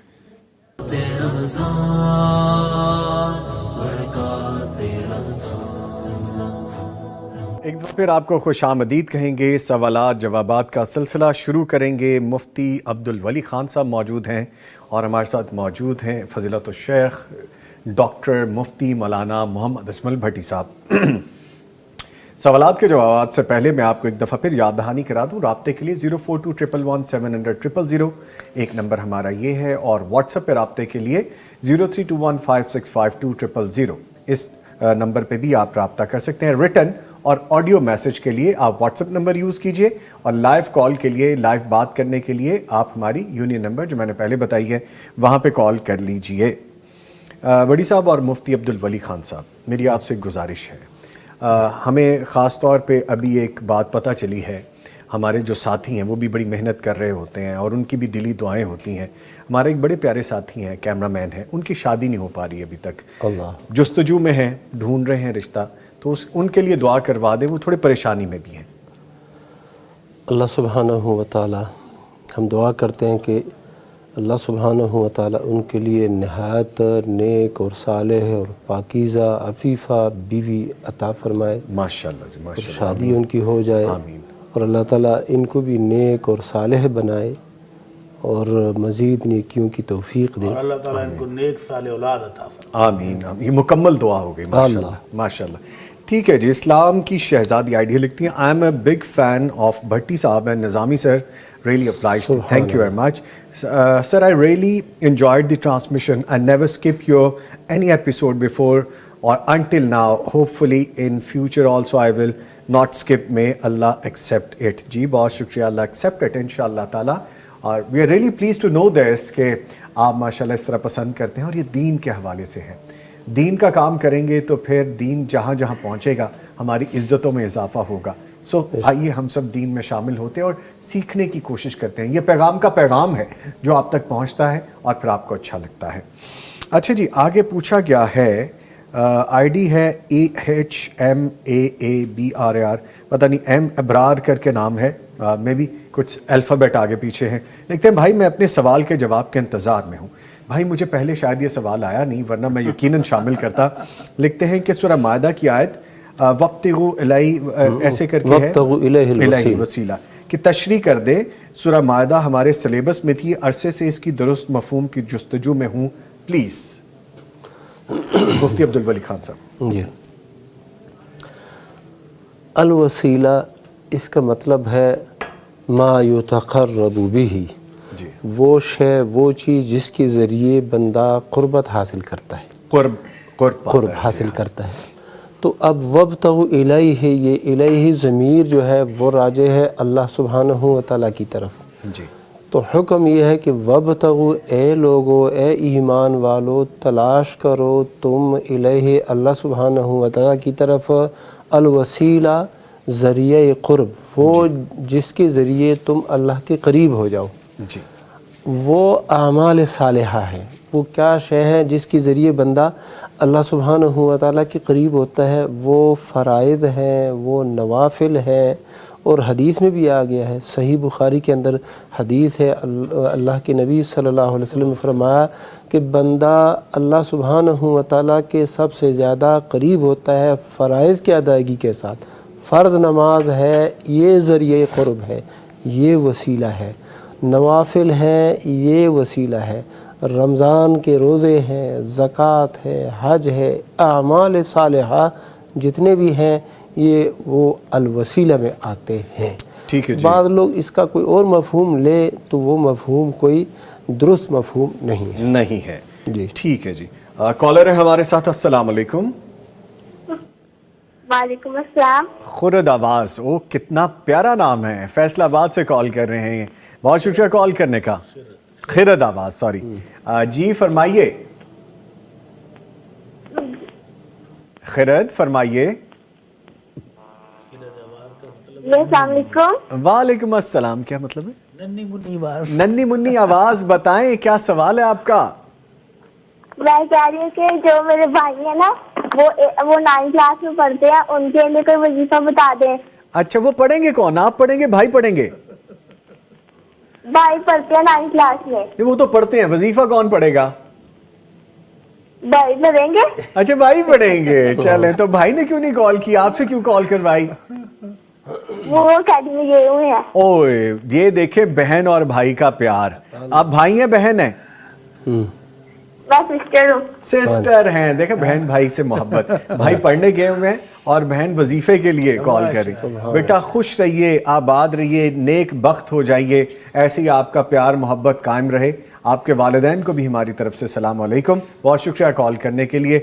ایک دفعہ پھر آپ کو خوش آمدید کہیں گے، سوالات جوابات کا سلسلہ شروع کریں گے۔ مفتی عبدالولی خان صاحب موجود ہیں اور ہمارے ساتھ موجود ہیں فضیلت الشیخ ڈاکٹر مفتی مولانا محمد اجمل بھٹی صاحب۔ سوالات کے جوابات سے پہلے میں آپ کو ایک دفعہ پھر یاد دہانی کرا دوں، رابطے کے لیے 042111700 ایک نمبر ہمارا یہ ہے، اور واٹس ایپ پہ رابطے کے لیے 0321565200 اس نمبر پہ بھی آپ رابطہ کر سکتے ہیں۔ ریٹن اور آڈیو میسج کے لیے آپ واٹس ایپ نمبر یوز کیجئے، اور لائیو کال کے لیے، لائیو بات کرنے کے لیے آپ ہماری یونین نمبر جو میں نے پہلے بتائی ہے وہاں پہ کال کر لیجئے۔ بڑی صاحب اور مفتی عبدالولی خان صاحب، میری آپ سے گزارش ہے، ہمیں خاص طور پہ ابھی ایک بات پتہ چلی ہے، ہمارے جو ساتھی ہیں وہ بھی بڑی محنت کر رہے ہوتے ہیں اور ان کی بھی دلی دعائیں ہوتی ہیں۔ ہمارے ایک بڑے پیارے ساتھی ہیں، کیمرہ مین ہیں، ان کی شادی نہیں ہو پا رہی ابھی تک، جستجو میں ہیں، ڈھونڈ رہے ہیں رشتہ، تو ان کے لیے دعا کروا دیں، وہ تھوڑے پریشانی میں بھی ہیں۔ اللہ سبحانہ و تعالی، ہم دعا کرتے ہیں کہ اللہ سبحانہ و تعالی ان کے لیے نہایت نیک اور صالح اور پاکیزہ عفیفہ بیوی عطا فرمائے، ماشاءاللہ جی، ماشاءاللہ، شادی ان کی ہو جائے، آمین، اور اللہ تعالیٰ ان کو بھی نیک اور صالح بنائے اور مزید نیکیوں کی توفیق دے، اور اللہ تعالیٰ ان کو نیک صالح اولاد عطا فرمائے۔ آمین، آمین۔ یہ مکمل دعا ہو گئی، ماشاءاللہ ماشاءاللہ۔ ٹھیک ہے جی، اسلام کی شہزادی آئیڈیا لکھتی ہیں، I am a big fan of Bhatti صاحب and Nizami sir, really obliged, thank you very much. Sir, I really enjoyed the transmission. I never skip your any episode before or until now. Hopefully in future also I will not skip. May Allah accept it. جی بہت شکریہ، اللہ accept it انشاءاللہ تعالیٰ، اور we are really pleased to know this کہ آپ ماشاءاللہ اس طرح پسند کرتے ہیں، اور یہ دین کے حوالے سے ہے۔ دین کا کام کریں گے تو پھر دین جہاں جہاں پہنچے گا ہماری عزتوں میں اضافہ ہوگا۔ سو آئیے ہم سب دین میں شامل ہوتے ہیں اور سیکھنے کی کوشش کرتے ہیں۔ یہ پیغام کا پیغام ہے جو آپ تک پہنچتا ہے اور پھر آپ کو اچھا لگتا ہے۔ اچھا جی، آگے پوچھا گیا ہے، آئی ڈی ہے AHMAABRAR، پتہ نہیں ایم ابرار کر کے نام ہے، میں بھی کچھ الفابیٹ آگے پیچھے ہیں۔ لکھتے ہیں بھائی میں اپنے سوال کے جواب کے انتظار میں ہوں۔ بھائی مجھے پہلے شاید یہ سوال آیا نہیں، ورنہ میں یقیناً شامل کرتا۔ لکھتے ہیں کہ سورہ مائدہ کی آیت وَابْتَغُوا إِلَيْهِ ایسے کر کے ہے، وَابْتَغُوا إِلَيْهِ الْوَسِيلَةَ، وسیلہ، کہ تشریح کر دیں. سورہ مائدہ ہمارے سلیبس میں تھی, عرصے سے اس کی درست مفہوم کی جستجو میں ہوں, پلیز. مفتی عبدالولی خان صاحب. جی, الوسیلہ اس کا مطلب ہے ما یتقرب بہ, وہ شے, وہ چیز جس کے ذریعے بندہ قربت حاصل کرتا ہے, قرب حاصل کرتا ہے. تو اب وابتغوا الیہ, یہ الیہ ضمیر جو ہے وہ راجع ہے اللہ سبحانہ و تعالیٰ کی طرف. جی, تو حکم یہ ہے کہ وابتغوا, اے لوگو, اے ایمان والو, تلاش کرو تم الیہ, اللہ سبحانہ و تعالیٰ کی طرف, الوسیلہ, ذریعہ قرب, وہ جس کے ذریعے تم اللہ کے قریب ہو جاؤ. جی, وہ اعمال صالحہ ہے. وہ کیا شے ہے جس کے ذریعے بندہ اللہ سبحانہ و تعالیٰ کے قریب ہوتا ہے؟ وہ فرائض ہیں, وہ نوافل ہیں. اور حدیث میں بھی آ گیا ہے, صحیح بخاری کے اندر حدیث ہے, اللہ کے نبی صلی اللہ علیہ وسلم نے فرمایا کہ بندہ اللہ سبحانہ و تعالیٰ کے سب سے زیادہ قریب ہوتا ہے فرائض کی ادائیگی کے ساتھ. فرض نماز ہے, یہ ذریعہ قرب ہے, یہ وسیلہ ہے. نوافل ہیں, یہ وسیلہ ہے. رمضان کے روزے ہیں, زکوٰۃ ہے, حج ہے, اعمال صالحہ جتنے بھی ہیں یہ وہ الوسیلہ میں آتے ہیں. ٹھیک ہے جی. بعض لوگ اس کا کوئی اور مفہوم لے تو وہ مفہوم کوئی درست مفہوم نہیں ہے. جی, ٹھیک ہے جی. کالر ہے ہمارے ساتھ. السلام علیکم. وعلیکم السلام. خورد آواز, او کتنا پیارا نام ہے. فیصل آباد سے کال کر رہے ہیں, بہت شکریہ کال کرنے کا. خیرد آواز, سوری. جی فرمائیے. خیرد فرمائیے. السلام علیکم. وعلیکم السلام. کیا مطلب ہے؟ ننی منی آواز. ننی منی آواز. بتائیں کیا سوال ہے آپ کا؟ میں کہہ رہی ہوں کہ جو میرے بھائی ہیں نا وہ 9 کلاس میں پڑھتے ہیں, ان کے لیے کوئی وظیفہ بتا دیں. اچھا, وہ پڑھیں گے کون؟ آپ پڑھیں گے, بھائی پڑھیں گے؟ بھائی پڑھتے ہیں 9 کلاس میں. وہ تو پڑھتے ہیں, وظیفہ کون پڑھے گا؟ بھائی پڑھیں گے. اچھا بھائی پڑھیں گے. چلیں, تو بھائی نے کیوں نہیں کال کی, آپ سے کیوں کال کروائی؟ وہ اکیڈمی میں گئے ہوئے ہیں. اوئے, یہ دیکھیں بہن اور بھائی کا پیار. آپ بھائی ہیں بہن ہیں؟ میں سسٹر ہوں. سسٹر ہیں. دیکھیں بہن بھائی سے محبت. بھائی پڑھنے گئے ہوئے ہیں اور بہن وظیفے کے لیے کال کر رہی. بیٹا خوش رہیے, آباد رہیے, نیک بخت ہو جائیے, ایسی آپ کا پیار محبت قائم رہے. آپ کے والدین کو بھی ہماری طرف سے السلام علیکم. بہت شکریہ کال کرنے کے لیے.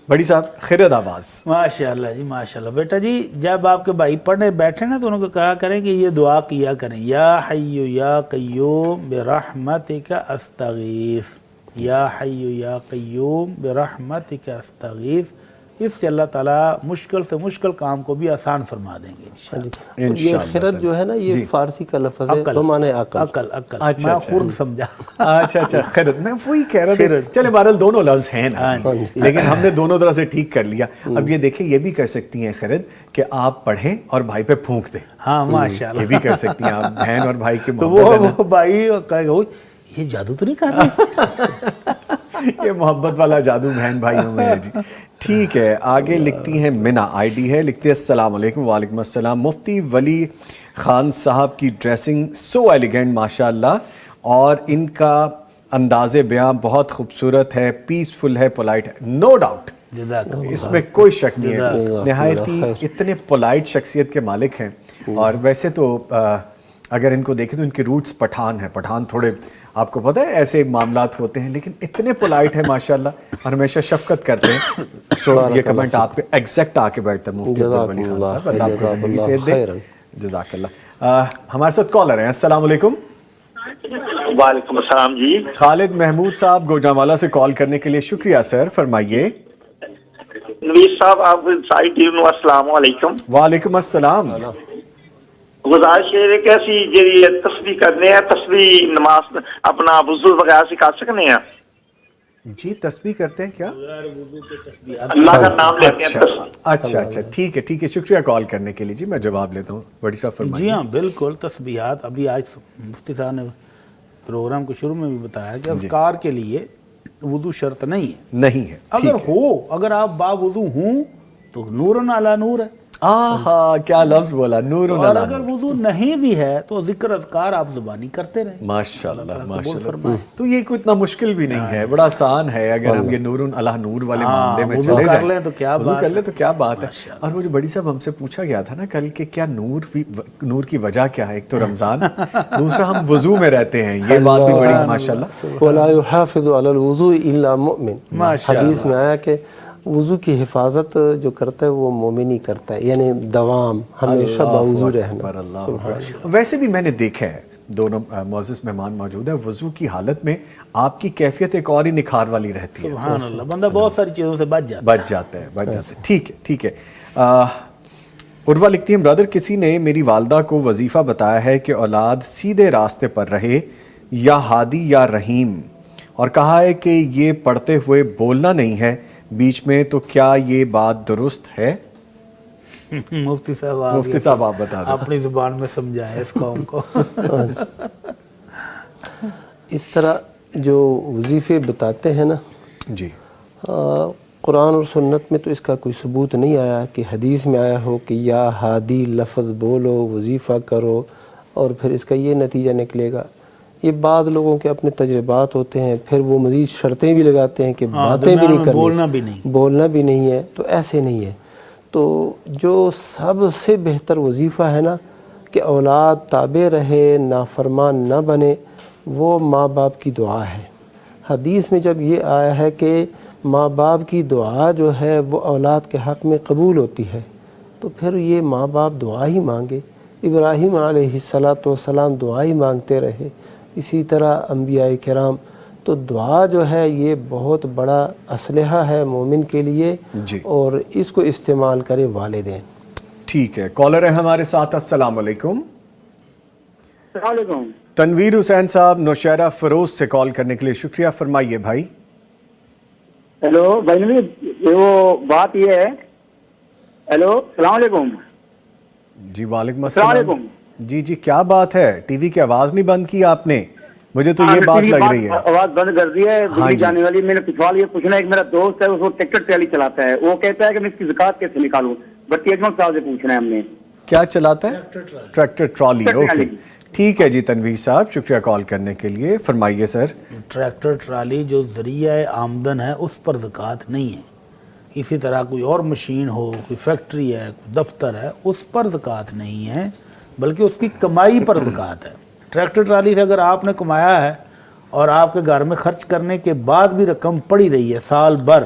بڑی صاحب خیرت آواز. ماشاءاللہ جی, ماشاءاللہ. بیٹا جی جب آپ کے بھائی پڑھنے بیٹھے نا تو ان کو کہا کریں کہ یہ دعا کیا کریں, یا حی یا قیوم برحمتک استغیث, یا حی یا قیوم برحمتک استغیث. اس سے اللہ تعالیٰ مشکل سے مشکل کام کو بھی آسان فرما دیں گے انشاءاللہ. یہ خیرت جو ہے نا, یہ فارسی کا لفظ ہے, بمعنی عقل. میں خورد سمجھا. اچھا خیرت, میں وہی کہہ رہا تھا. چلے بہرحال دونوں لفظ ہیں نا, لیکن ہم نے دونوں طرح سے ٹھیک کر لیا. اب یہ دیکھیں, یہ بھی کر سکتی ہیں خیرت کہ آپ پڑھیں اور بھائی پہ پھونک دیں. ہاں ماشاءاللہ, یہ بھی کر سکتی ہیں آپ, بہن اور بھائی کی تو وہ بھائی کہے گا یہ جادو تو نہیں کر رہے. یہ محبت والا جادو بہن بھائیوں میں ہے جی. ٹھیک ہے, آگے لکھتی ہیں منا, آئی ڈی ہے, لکھتے ہیں السلام علیکم. وعلیکم السلام. مفتی ولی خان صاحب کی ڈریسنگ سو ایلیگنٹ ماشاءاللہ, اور ان کا انداز بیان بہت خوبصورت ہے, پیسفل ہے, پولائٹ ہے, نو ڈاؤٹ, اس میں کوئی شک نہیں ہے. نہایت ہی اتنے پولائٹ شخصیت کے مالک ہیں. اور ویسے تو اگر ان کو دیکھیں تو ان کی روٹس پٹھان ہیں. پٹھان تھوڑے آپ کو پتہ ہے ایسے معاملات ہوتے ہیں, لیکن اتنے پولائٹ ہیں ماشاءاللہ, اور ہمیشہ شفقت کرتے ہیں. سو یہ کمنٹ آپ پہ ایگزیکٹ آ کے بیٹھتا ہے مفتی عبدالولی خان صاحب, اللہ آپ کو زندگی صحت دے. جزاک اللہ. ہمارے ساتھ کالر ہیں. السلام علیکم. وعلیکم السلام جی. خالد محمود صاحب گوجرانوالہ سے کال کرنے کے لیے شکریہ سر, فرمائیے. نویس صاحب آپ ساری ٹیم نو السلام علیکم. وعلیکم السلام. گزارش ہے کہ اسی جی تسبیح کرنے ہیں, تسبیح نماز اپنا وضو وغیرہ سے کر سکنے ہیں جی. تسبیح کرتے ہیں کیا؟ اللہ کا نام لیتے ہیں. اچھا ٹھیک ہے, شکریہ کال کرنے کے لیے جی. میں جواب لیتا ہوں. بڑی صاحب فرمائیے. جی ہاں بالکل, تسبیحات ابھی آج مفتی صاحب نے پروگرام کو شروع میں بھی بتایا کہ اذکار کے لیے وضو شرط نہیں ہے. نہیں ہے, اگر آپ باوضو ہوں تو نور علی نور ہے. آہا کیا لفظ بولا، نور اور اگر وضو نہیں بھی ہے تو ذکر اذکار آپ زبانی کرتے رہیں. ماشاءاللہ ماشاءاللہ. تو یہ کوئی اتنا مشکل بھی نہیں ہے، بڑا آسان ہے. اگر ہم یہ نور علی نور والے معاملے میں چلے جائیں، کر لیں تو کیا وضو کر لیں تو کیا بات ہے. اور وہ جو بڑی صاحب ہم سے پوچھا گیا تھا نا کل کہ کیا نور کی وجہ کیا ہے، ایک تو رمضان، دوسرا ہم وضو میں رہتے ہیں، یہ بات بھی بڑی ماشاءاللہ. وَلَا يُحَافِظُ عَلَى الْوُضُوءِ إِلَّا مُؤْمِنٌ. حدیث میں آیا کہ وضو کی حفاظت جو کرتا ہے وہ مومن ہی کرتا ہے، یعنی دوام ہمیشہ باوضو رہنا. ویسے بھی میں نے دیکھا ہے، دونوں معزز مہمان موجود ہیں، وضو کی حالت میں آپ کی کیفیت ایک اور ہی نکھار والی رہتی ہے. سبحان اللہ، بندہ بہت ساری چیزوں سے بچ جاتا ہے. ٹھیک ہے ٹھیک ہے. عروہ لکھتی ہیں، برادر کسی نے میری والدہ کو وظیفہ بتایا ہے کہ اولاد سیدھے راستے پر رہے، یا ہادی یا رحیم، اور کہا ہے کہ یہ پڑھتے ہوئے بولنا نہیں ہے بیچ میں، تو کیا یہ بات درست ہے؟ مفتی صاحب آپ بتا دیں، اپنی زبان میں سمجھائیں اس قوم کو. اس طرح جو وظیفے بتاتے ہیں نا جی، قرآن اور سنت میں تو اس کا کوئی ثبوت نہیں آیا کہ حدیث میں آیا ہو کہ یا ہادی لفظ بولو، وظیفہ کرو اور پھر اس کا یہ نتیجہ نکلے گا. یہ بعض لوگوں کے اپنے تجربات ہوتے ہیں، پھر وہ مزید شرطیں بھی لگاتے ہیں کہ باتیں بھی نہیں کرنی، بولنا بھی نہیں ہے. تو ایسے نہیں ہے. تو جو سب سے بہتر وظیفہ ہے نا کہ اولاد تابع رہے، نافرمان نہ بنے، وہ ماں باپ کی دعا ہے. حدیث میں جب یہ آیا ہے کہ ماں باپ کی دعا جو ہے وہ اولاد کے حق میں قبول ہوتی ہے، تو پھر یہ ماں باپ دعا ہی مانگے. ابراہیم علیہ السلام دعا ہی مانگتے رہے، اسی طرح انبیاء کرام. تو دعا جو ہے یہ بہت بڑا اسلحہ ہے مومن کے لیے جی، اور اس کو استعمال کرے والدین. ٹھیک ہے. کالر ہے ہمارے ساتھ. السلام علیکم. السلام علیکم. تنویر حسین صاحب نوشہرہ فیروز سے کال کرنے کے لیے شکریہ. فرمائیے بھائی. ہیلو بھائی نوید، وہ بات یہ ہے. ہیلو السلام علیکم. جی وعلیکم السلام علیکم. جی جی کیا بات ہے؟ ٹی وی کی آواز نہیں بند کی آپ نے؟ مجھے تو یہ بات لگ رہی ہے. آواز بند کر دی ہے، دلی جانے والی. میں نے سوال یہ پوچھنا ہے، ایک میرا دوست ہے وہ ٹریکٹر ٹرالی چلاتا ہے، وہ کہتا ہے کہ میں اس کی زکات کیسے نکالوں؟ بھٹی اجمل صاحب سے پوچھنا ہے ہم نے. کیا چلاتا ہے؟ Tractor trolley. اوکے ٹھیک ہے جی تنویر صاحب، شکریہ کال کرنے کے لیے. فرمائیے سر. ٹریکٹر ٹرالی جو ذریعہ آمدن ہے اس پر زکوٰۃ نہیں ہے. اسی طرح کوئی اور مشین ہو، کوئی فیکٹری ہے، کوئی دفتر ہے، اس پر زکوٰۃ نہیں ہے، بلکہ اس کی کمائی پر زکوٰۃ ہے. ٹریکٹر ٹرالی سے اگر آپ نے کمایا ہے اور آپ کے گھر میں خرچ کرنے کے بعد بھی رقم پڑی رہی ہے سال بھر،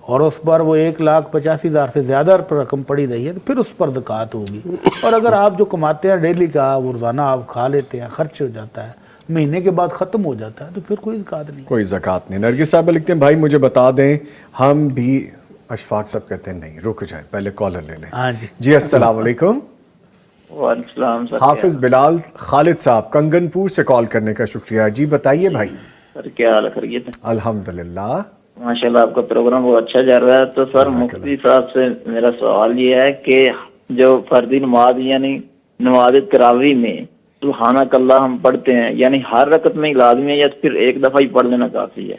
اور اس پر وہ 1,85,000 سے زیادہ رقم پڑی رہی ہے، تو پھر اس پر زکوٰۃ ہوگی. اور اگر آپ جو کماتے ہیں ڈیلی کا، وہ روزانہ آپ کھا لیتے ہیں، خرچ ہو جاتا ہے، مہینے کے بعد ختم ہو جاتا ہے، تو پھر کوئی زکوٰۃ نہیں. کوئی زکوٰۃ نہیں. نرگس صاحب لکھتے ہیں بھائی مجھے بتا دیں ہم بھی. اشفاق صاحب کہتے ہیں نہیں رک جائیں پہلے کالر لے لیں. ہاں جی السلام علیکم. وعلیکم السلام سر. حافظ بلال خالد صاحب کنگن پور سے کال کرنے کا شکریہ. جی بتائیے بھائی. سر کیا حال ہے؟ خیریت ہے؟ الحمدللہ ماشاءاللہ، آپ کا پروگرام بہت اچھا چل رہا ہے. تو سر مفتی صاحب سے میرا سوال یہ ہے کہ جو فردی نماز یعنی نماز تراویح میں سبحانک اللہ ہم پڑھتے ہیں، یعنی ہر رکعت میں لازمی ہے یا پھر ایک دفعہ ہی پڑھ لینا کافی ہے؟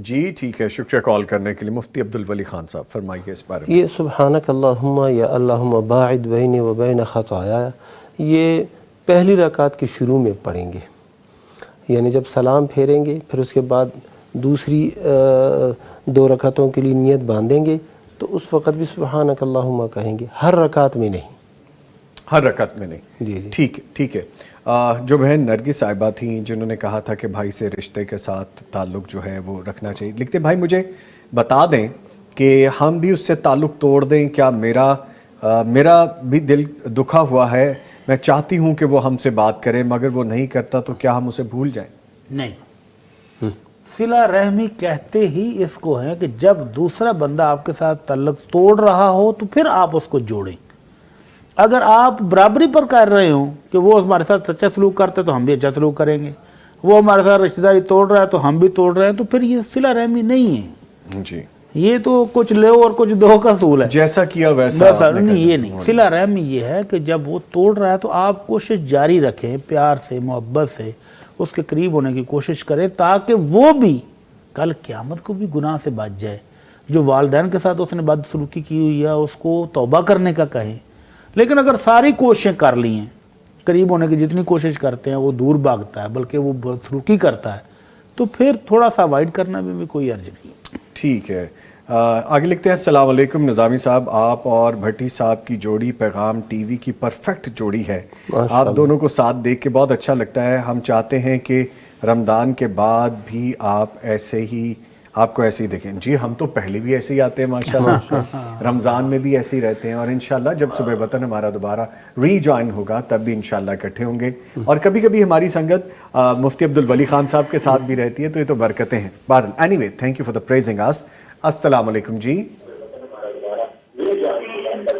جی ٹھیک ہے، شکریہ کال کرنے کے لیے. مفتی عبدالولی خان صاحب فرمائیے اس بارے میں. یہ سبحانک اللہم یا اللہم باعد بینی و بین خطایا، یہ پہلی رکعت کے شروع میں پڑھیں گے، یعنی جب سلام پھیریں گے پھر اس کے بعد دوسری 2 رکعتوں کے لیے نیت باندھیں گے، تو اس وقت بھی سبحانک اللہم کہیں گے، ہر رکعت میں نہیں. ہر رکعت میں نہیں. جی ٹھیک ہے ٹھیک ہے. جو بہن نرگس صاحبہ تھیں جنہوں نے کہا تھا کہ بھائی سے رشتے کے ساتھ تعلق جو ہے وہ رکھنا چاہیے، لکھتے بھائی مجھے بتا دیں کہ ہم بھی اس سے تعلق توڑ دیں کیا؟ میرا بھی دل دکھا ہوا ہے، میں چاہتی ہوں کہ وہ ہم سے بات کرے مگر وہ نہیں کرتا، تو کیا ہم اسے بھول جائیں؟ نہیں. صلہ رحمی کہتے ہی اس کو ہے کہ جب دوسرا بندہ آپ کے ساتھ تعلق توڑ رہا ہو تو پھر آپ اس کو جوڑیں. اگر آپ برابری پر کر رہے ہوں کہ وہ ہمارے ساتھ اچھا سلوک کرتے تو ہم بھی اچھا سلوک کریں گے، وہ ہمارے ساتھ رشتہ داری توڑ رہا ہے تو ہم بھی توڑ رہے ہیں، تو پھر یہ صلہ رحمی نہیں ہے. جی یہ تو کچھ لے اور کچھ دو کا اصول ہے، جیسا کیا ویسا نہیں. یہ نہیں، صلہ رحمی یہ ہے کہ جب وہ توڑ رہا ہے تو آپ کوشش جاری رکھیں، پیار سے محبت سے اس کے قریب ہونے کی کوشش کریں، تاکہ وہ بھی کل قیامت کو بھی گناہ سے بچ جائے. جو والدین کے ساتھ اس نے بدسلوکی کی ہوئی ہے اس کو توبہ کرنے کا کہیں. لیکن اگر ساری کوششیں کر لی ہیں، قریب ہونے کی جتنی کوشش کرتے ہیں وہ دور بھاگتا ہے بلکہ وہ بدسلوکی کرتا ہے، تو پھر تھوڑا سا اوائڈ کرنا بھی کوئی حرج نہیں. ٹھیک ہے. آگے لکھتے ہیں السلام علیکم نظامی صاحب، آپ اور بھٹی صاحب کی جوڑی پیغام ٹی وی کی پرفیکٹ جوڑی ہے. آپ دونوں کو ساتھ دیکھ کے بہت اچھا لگتا ہے. ہم چاہتے ہیں کہ رمضان کے بعد بھی آپ کو ایسے ہی دیکھیں. جی ہم تو پہلے بھی ایسے ہی آتے ہیں ماشاءاللہ، رمضان میں بھی ایسے ہی رہتے ہیں، اور انشاءاللہ جب صبح وطن ہمارا دوبارہ ری جوائن ہوگا تب بھی انشاءاللہ اکٹھے ہوں گے. اور کبھی کبھی ہماری سنگت مفتی عبدالولی خان صاحب کے ساتھ بھی رہتی ہے، تو یہ تو برکتیں ہیں. بہرحال anyway thank you for the praising us. السلام علیکم. جی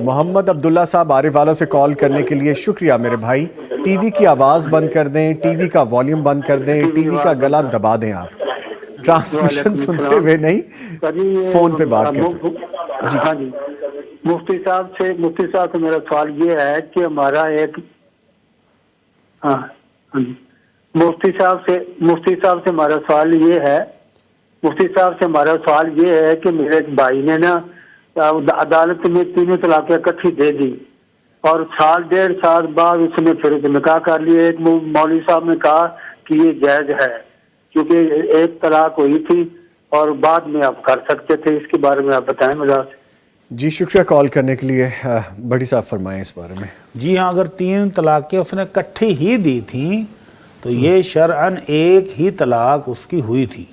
محمد عبداللہ صاحب عارف والا سے کال کرنے کے لیے شکریہ میرے بھائی. ٹی وی کی آواز بند کر دیں، ٹی وی کا والیوم بند کر دیں، ٹی وی کا گلا دبا دیں. آپ ٹرانسمیشن سنتے ہوئے نہیں، فون پہ بات کرتے. ہاں جی، مفتی صاحب سے میرا سوال یہ ہے کہ ہمارا ایک مفتی صاحب سے ہمارا سوال یہ ہے کہ میرے ایک بھائی نے نا عدالت میں 3 طلاقیں اکٹھی دے دی، اور 1.5 سال بعد اس نے پھر نکاح کر لیا. ایک مولوی صاحب نے کہا کہ یہ جائز ہے کیونکہ ایک طلاق ہوئی تھی اور بعد میں آپ کر سکتے تھے. اس کے بارے میں آپ بتائیں مجھے. جی شکریہ کال کرنے کے لیے. بڑی صاحب فرمائیں اس بارے میں. جی ہاں، اگر 3 طلاقیں اس نے اکٹھی ہی دی تھیں تو یہ شرعاً ایک ہی طلاق اس کی ہوئی تھی.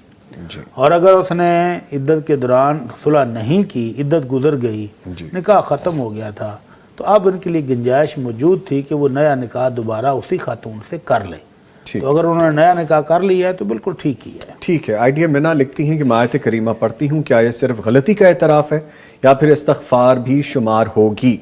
اور اگر اس نے عدت کے دوران صلح نہیں کی، عدت گزر گئی، نکاح ختم ہو گیا تھا، تو اب ان کے لیے گنجائش موجود تھی کہ وہ نیا نکاح دوبارہ اسی خاتون سے کر لیں. تو اگر انہوں نے نیا نکاح کر لیا ہے تو بالکل ٹھیک ہی ہے. ٹھیک ہے. آئیڈیا منا لکھتی ہیں کہ میں آیت کریمہ پڑھتی ہوں، کیا یہ صرف غلطی کا اعتراف ہے یا پھر استغفار بھی شمار ہوگی؟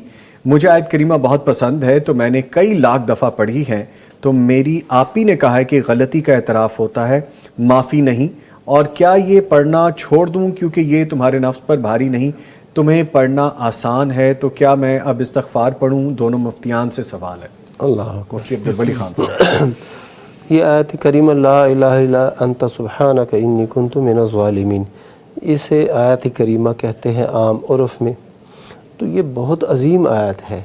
مجھے آیت کریمہ بہت پسند ہے تو میں نے کئی لاکھ دفعہ پڑھی ہے، تو میری آپی نے کہا ہے کہ غلطی کا اعتراف ہوتا ہے، معافی نہیں. اور کیا یہ پڑھنا چھوڑ دوں کیونکہ یہ تمہارے نفس پر بھاری نہیں، تمہیں پڑھنا آسان ہے، تو کیا میں اب استغفار پڑھوں؟ دونوں مفتیان سے سوال ہے. اللہ مفتی عبدالولی خان صاحب. یہ آیت کریمہ لا الہ الا انت سبحانک انی کنت من الظالمین، اسے آیت کریمہ کہتے ہیں عام عرف میں. تو یہ بہت عظیم آیت ہے.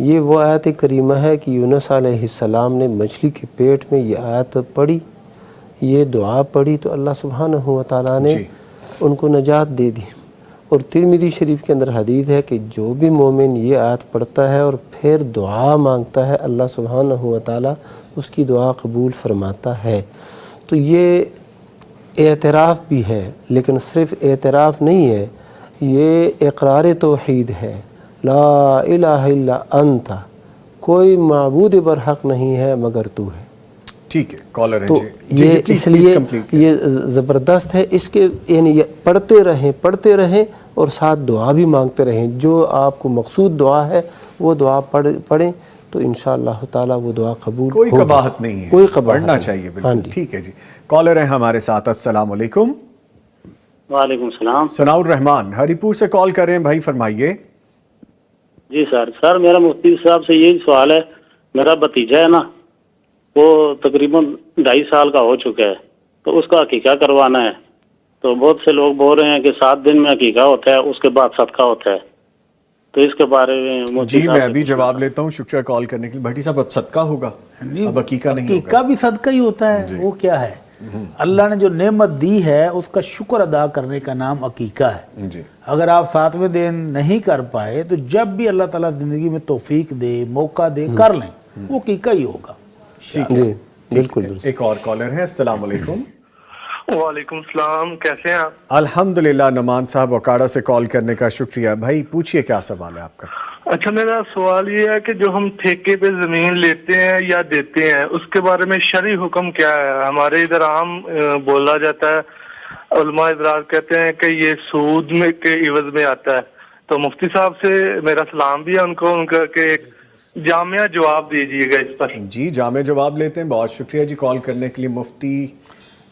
یہ وہ آیت کریمہ ہے کہ یونس علیہ السلام نے مچھلی کے پیٹ میں یہ آیت پڑھی، یہ دعا پڑھی، تو اللہ سبحانہ و تعالیٰ نے ان کو نجات دے دی. اور ترمذی شریف کے اندر حدیث ہے کہ جو بھی مومن یہ آیت پڑھتا ہے اور پھر دعا مانگتا ہے، اللہ سبحانہ و تعالیٰ اس کی دعا قبول فرماتا ہے. تو یہ اعتراف بھی ہے، لیکن صرف اعتراف نہیں ہے، یہ اقرار توحید ہے. لا الہ الا انت، کوئی معبود برحق نہیں ہے مگر تو ہے. ٹھیک ہے. کالر ہے. تو یہ اس لیے یہ زبردست ہے. اس کے یعنی پڑھتے رہیں اور ساتھ دعا بھی مانگتے رہیں. جو آپ کو مقصود دعا ہے وہ دعا پڑھیں تو انشاءاللہ تعالیٰ وہ دعا قبول کوئی قباحت نہیں ہے، کوئی قباحت پڑھنا چاہیے. بالکل ٹھیک ہے. جی کالر ہیں ہمارے ساتھ. السلام علیکم. وعلیکم السلام. ثناء الرحمان ہری پور سے کال کر رہے ہیں بھائی، فرمائیے. جی سر میرا مفتی صاحب سے یہی سوال ہے. میرا بھتیجا ہے نا، وہ تقریباً 2.5 سال کا ہو چکا ہے، تو اس کا عقیقہ کروانا ہے. تو بہت سے لوگ بول رہے ہیں کہ 7 دن میں عقیقہ ہوتا ہے، اس کے بعد صدقہ ہوتا ہے. تو اس کے بارے میں جی میں ابھی جواب لیتا ہوں. شکریہ کال کرنے کے لیے. بھٹی صاحب اب صدقہ ہوگا، اب عقیقہ نہیں ہوگا. عقیقہ بھی صدقہ ہی ہوتا ہے. وہ کیا ہے؟ اللہ نے جو نعمت دی ہے اس کا شکر ادا کرنے کا نام عقیقہ ہے. اگر آپ 7ویں دن نہیں کر پائے تو جب بھی اللہ تعالیٰ زندگی میں توفیق دے، موقع دے، کر لیں، وہ عقیقہ ہی ہوگا. جی بالکل. ایک اور کالر ہے. السلام علیکم. وعلیکم السلام. کیسے ہیں آپ؟ الحمدللہ. نعمان صاحب وکاڑا سے کال کرنے کا شکریہ. بھائی پوچھئے کیا سوال ہے آپ کا؟ اچھا میرا سوال یہ ہے کہ جو ہم ٹھیکے پہ زمین لیتے ہیں یا دیتے ہیں اس کے بارے میں شرعی حکم کیا ہے؟ ہمارے ادھر عام بولا جاتا ہے، علماء حضرات کہتے ہیں کہ یہ سود میں کے عوض میں آتا ہے. تو مفتی صاحب سے میرا سلام بھی ہے ان کا کہ ایک جامعہ جواب دیجیے گا اس پر. جی جامع جواب لیتے ہیں. بہت شکریہ جی کال کرنے کے لیے. مفتی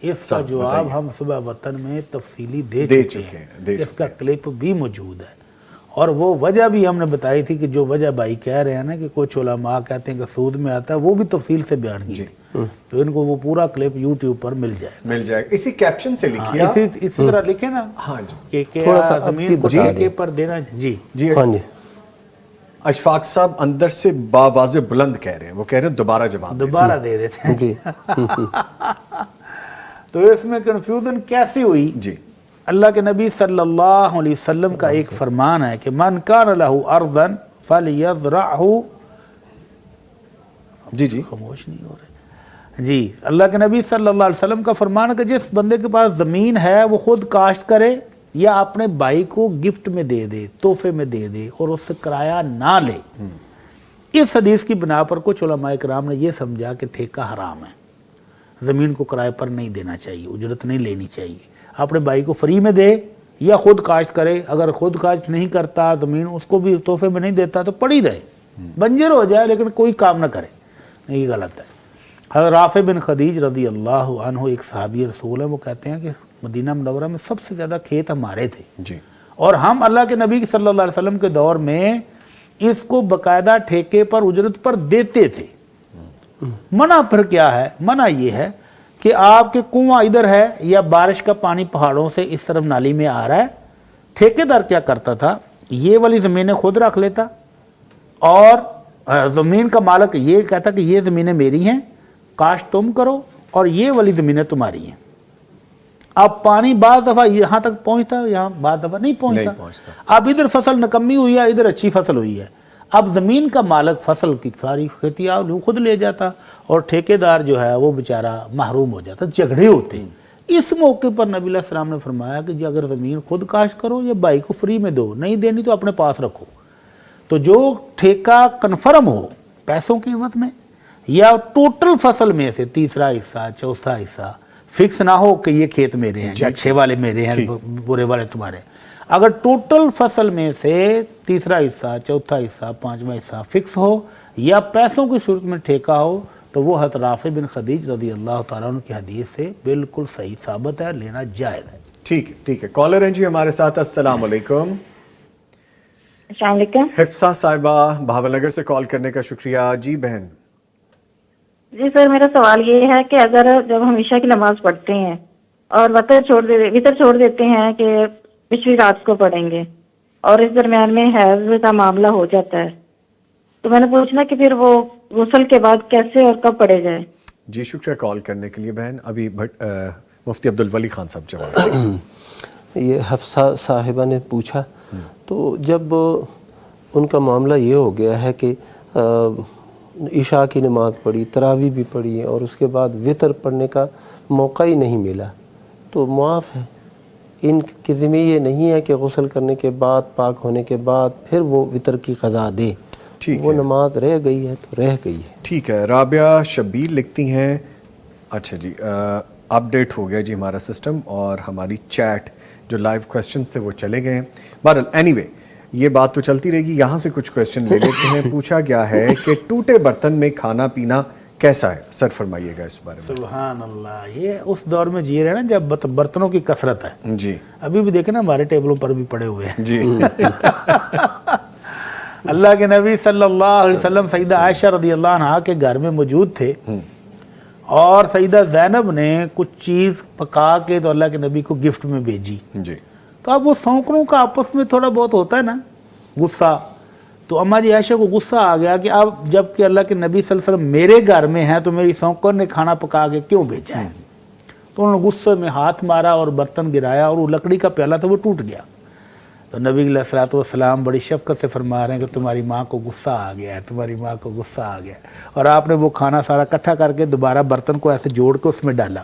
اس کا جواب ہم صبح وطن میں تفصیلی دے چکے ہیں. اس کا کلپ بھی موجود ہے اور وہ وجہ بھی ہم نے بتائی تھی کہ جو وجہ بھائی کہہ رہے ہیں نا کہ کچھ علماء کہتے ہیں کہ سود میں آتا ہے، وہ بھی تفصیل سے بیان کی تھی، تو ان کو وہ پورا کلپ یوٹیوب پر مل جائے گا، اسی کیپشن سے لکھیے، اسی طرح لکھیں نا کہ کیا زمین کو ٹھیکے پر دینا۔ جی اشفاق صاحب اندر سے باواضح بلند کہہ رہے ہیں، وہ کہہ رہے ہیں دوبارہ دے دیتے ہیں۔ تو اس میں کنفیوژن کیسی ہوئی؟ جی اللہ کے نبی صلی اللہ علیہ وسلم کا ایک فرمان ہے کہ من کان لہ ارضا فلیزرعہ، جی خاموش نہیں ہو رہے جی، اللہ کے نبی صلی اللہ علیہ وسلم کا فرمان ہے کہ جس بندے کے پاس زمین ہے وہ خود کاشت کرے یا اپنے بھائی کو گفٹ میں دے دے، تحفے میں دے دے، اور اس سے کرایہ نہ لے۔ اس حدیث کی بنا پر کچھ علماء کرام نے یہ سمجھا کہ ٹھیکہ حرام ہے، زمین کو کرائے پر نہیں دینا چاہیے، اجرت نہیں لینی چاہیے، اپنے بھائی کو فری میں دے یا خود کاشت کرے، اگر خود کاشت نہیں کرتا زمین اس کو بھی تحفے میں نہیں دیتا تو پڑی رہے، بنجر ہو جائے لیکن کوئی کام نہ کرے، یہ غلط ہے۔ حضرت رافع بن خدیج رضی اللہ عنہ ایک صحابی رسول ہے، وہ کہتے ہیں کہ مدینہ منورہ میں سب سے زیادہ کھیت ہمارے تھے، اور ہم اللہ کے نبی صلی اللہ علیہ وسلم کے دور میں اس کو باقاعدہ ٹھیکے پر اجرت پر دیتے تھے۔ منع پھر کیا ہے؟ منع یہ ہے کہ آپ کے کنواں ادھر ہے یا بارش کا پانی پہاڑوں سے اس طرف نالی میں آ رہا ہے، ٹھیکیدار کیا کرتا تھا، یہ والی زمینیں خود رکھ لیتا اور زمین کا مالک یہ کہتا کہ یہ زمینیں میری ہیں، کاشت تم کرو اور یہ والی زمینیں تمہاری ہیں۔ اب پانی بعض دفعہ یہاں تک پہنچتا ہے، یہاں بعض دفعہ نہیں پہنچتا، اب ادھر فصل نکمی ہوئی ہے، ادھر اچھی فصل ہوئی ہے، اب زمین کا مالک فصل کی ساری کھیتی خود لے جاتا اور ٹھیکیدار جو ہے وہ بیچارہ محروم ہو جاتا، جھگڑے ہوتے۔ اس موقع پر نبی علیہ السلام نے فرمایا کہ اگر زمین خود کاشت کرو یا بھائی کو فری میں دو، نہیں دینی تو اپنے پاس رکھو۔ تو جو ٹھیکہ کنفرم ہو پیسوں کی قیمت میں یا ٹوٹل فصل میں سے تیسرا حصہ چوتھا حصہ، فکس نہ ہو کہ یہ کھیت میرے ہیں، اچھے والے میرے ہیں، برے والے تمہارے، اگر ٹوٹل فصل میں سے تیسرا حصہ چوتھا حصہ پانچواں حصہ فکس ہو یا پیسوں کی صورت میں ٹھیکہ ہو، تو وہ حضرت رافع بن خدیج رضی اللہ تعالیٰ عنہ کی حدیث سے بالکل صحیح ثابت ہے، لینا جائز ہے۔ ٹھیک ہے، کالر ہیں جی ہمارے ساتھ، السلام علیکم۔ السلام علیکم۔ حفصہ صاحبہ بہاول نگر سے کال کرنے کا شکریہ۔ جی بہن۔ جی سر، میرا سوال یہ ہے کہ اگر جب ہم عشاء کی نماز پڑھتے ہیں اور وتر چھوڑ دیتے ہیں کہ پچھلی رات کو پڑھیں گے اور اس درمیان میں حیض کا معاملہ ہو جاتا ہے، تو میں نے پوچھنا کہ پھر وہ غسل کے بعد کیسے اور کب پڑھے جائے؟ جی شکریہ کال کرنے کے لیے بہن۔ ابھی مفتی عبدالولی خان صاحب جواب۔ یہ حفصہ صاحبہ نے پوچھا، تو جب ان کا معاملہ یہ ہو گیا ہے کہ عشاء کی نماز پڑھی، تراویح بھی پڑھی اور اس کے بعد وطر پڑھنے کا موقع ہی نہیں ملا، تو معاف ہے۔ ان کے ذمہ یہ نہیں ہے کہ غسل کرنے کے بعد پاک ہونے کے بعد پھر وہ وطر کی قضا دے، وہ نماز رہ گئی ہے تو رہ گئی ہے۔ ٹھیک ہے۔ رابعہ شبیر لکھتی ہیں، اچھا جی اپڈیٹ ہو گیا جی ہمارا سسٹم اور ہماری چیٹ جو لائیو کویسچنز تھے وہ چلے گئے ہیں۔ بہرحال اینی وے یہ بات تو چلتی رہے گی، یہاں سے کچھ کویسچن لے لیتے ہیں۔ پوچھا گیا ہے کہ ٹوٹے برتن میں کھانا پینا کیسا ہے؟ سر فرمائیے گا اس بارے میں۔ سبحان اللہ، یہ اس دور میں جی رہے ہیں نا جب برتنوں کی کثرت ہے۔ جی ابھی بھی دیکھیں نا ہمارے ٹیبلوں پر بھی پڑے ہوئے ہیں۔ جی اللہ کے نبی صلی اللہ علیہ وسلم سیدہ عائشہ رضی اللہ عنہا کے گھر میں موجود تھے اور سیدہ زینب نے کچھ چیز پکا کے تو اللہ کے نبی کو گفٹ میں بھیجی۔ جی تو اب وہ سونکنوں کا آپس میں تھوڑا بہت ہوتا ہے نا غصہ، تو اماں جی عائشہ کو غصہ آ گیا کہ اب جب کہ اللہ کے نبی صلی اللہ علیہ وسلم میرے گھر میں ہیں تو میری سونکن نے کھانا پکا کے کیوں بھیجا ہے؟ تو انہوں نے غصے میں ہاتھ مارا اور برتن گرایا اور وہ لکڑی کا پیالہ تھا وہ ٹوٹ گیا۔ تو نبی علیہ الصلوۃ والسلام بڑی شفقت سے فرما رہے ہیں کہ تمہاری ماں کو غصہ آ گیا ہے، تمہاری ماں کو غصہ آ گیا ہے، اور آپ نے وہ کھانا سارا اکٹھا کر کے دوبارہ برتن کو ایسے جوڑ کے اس میں ڈالا،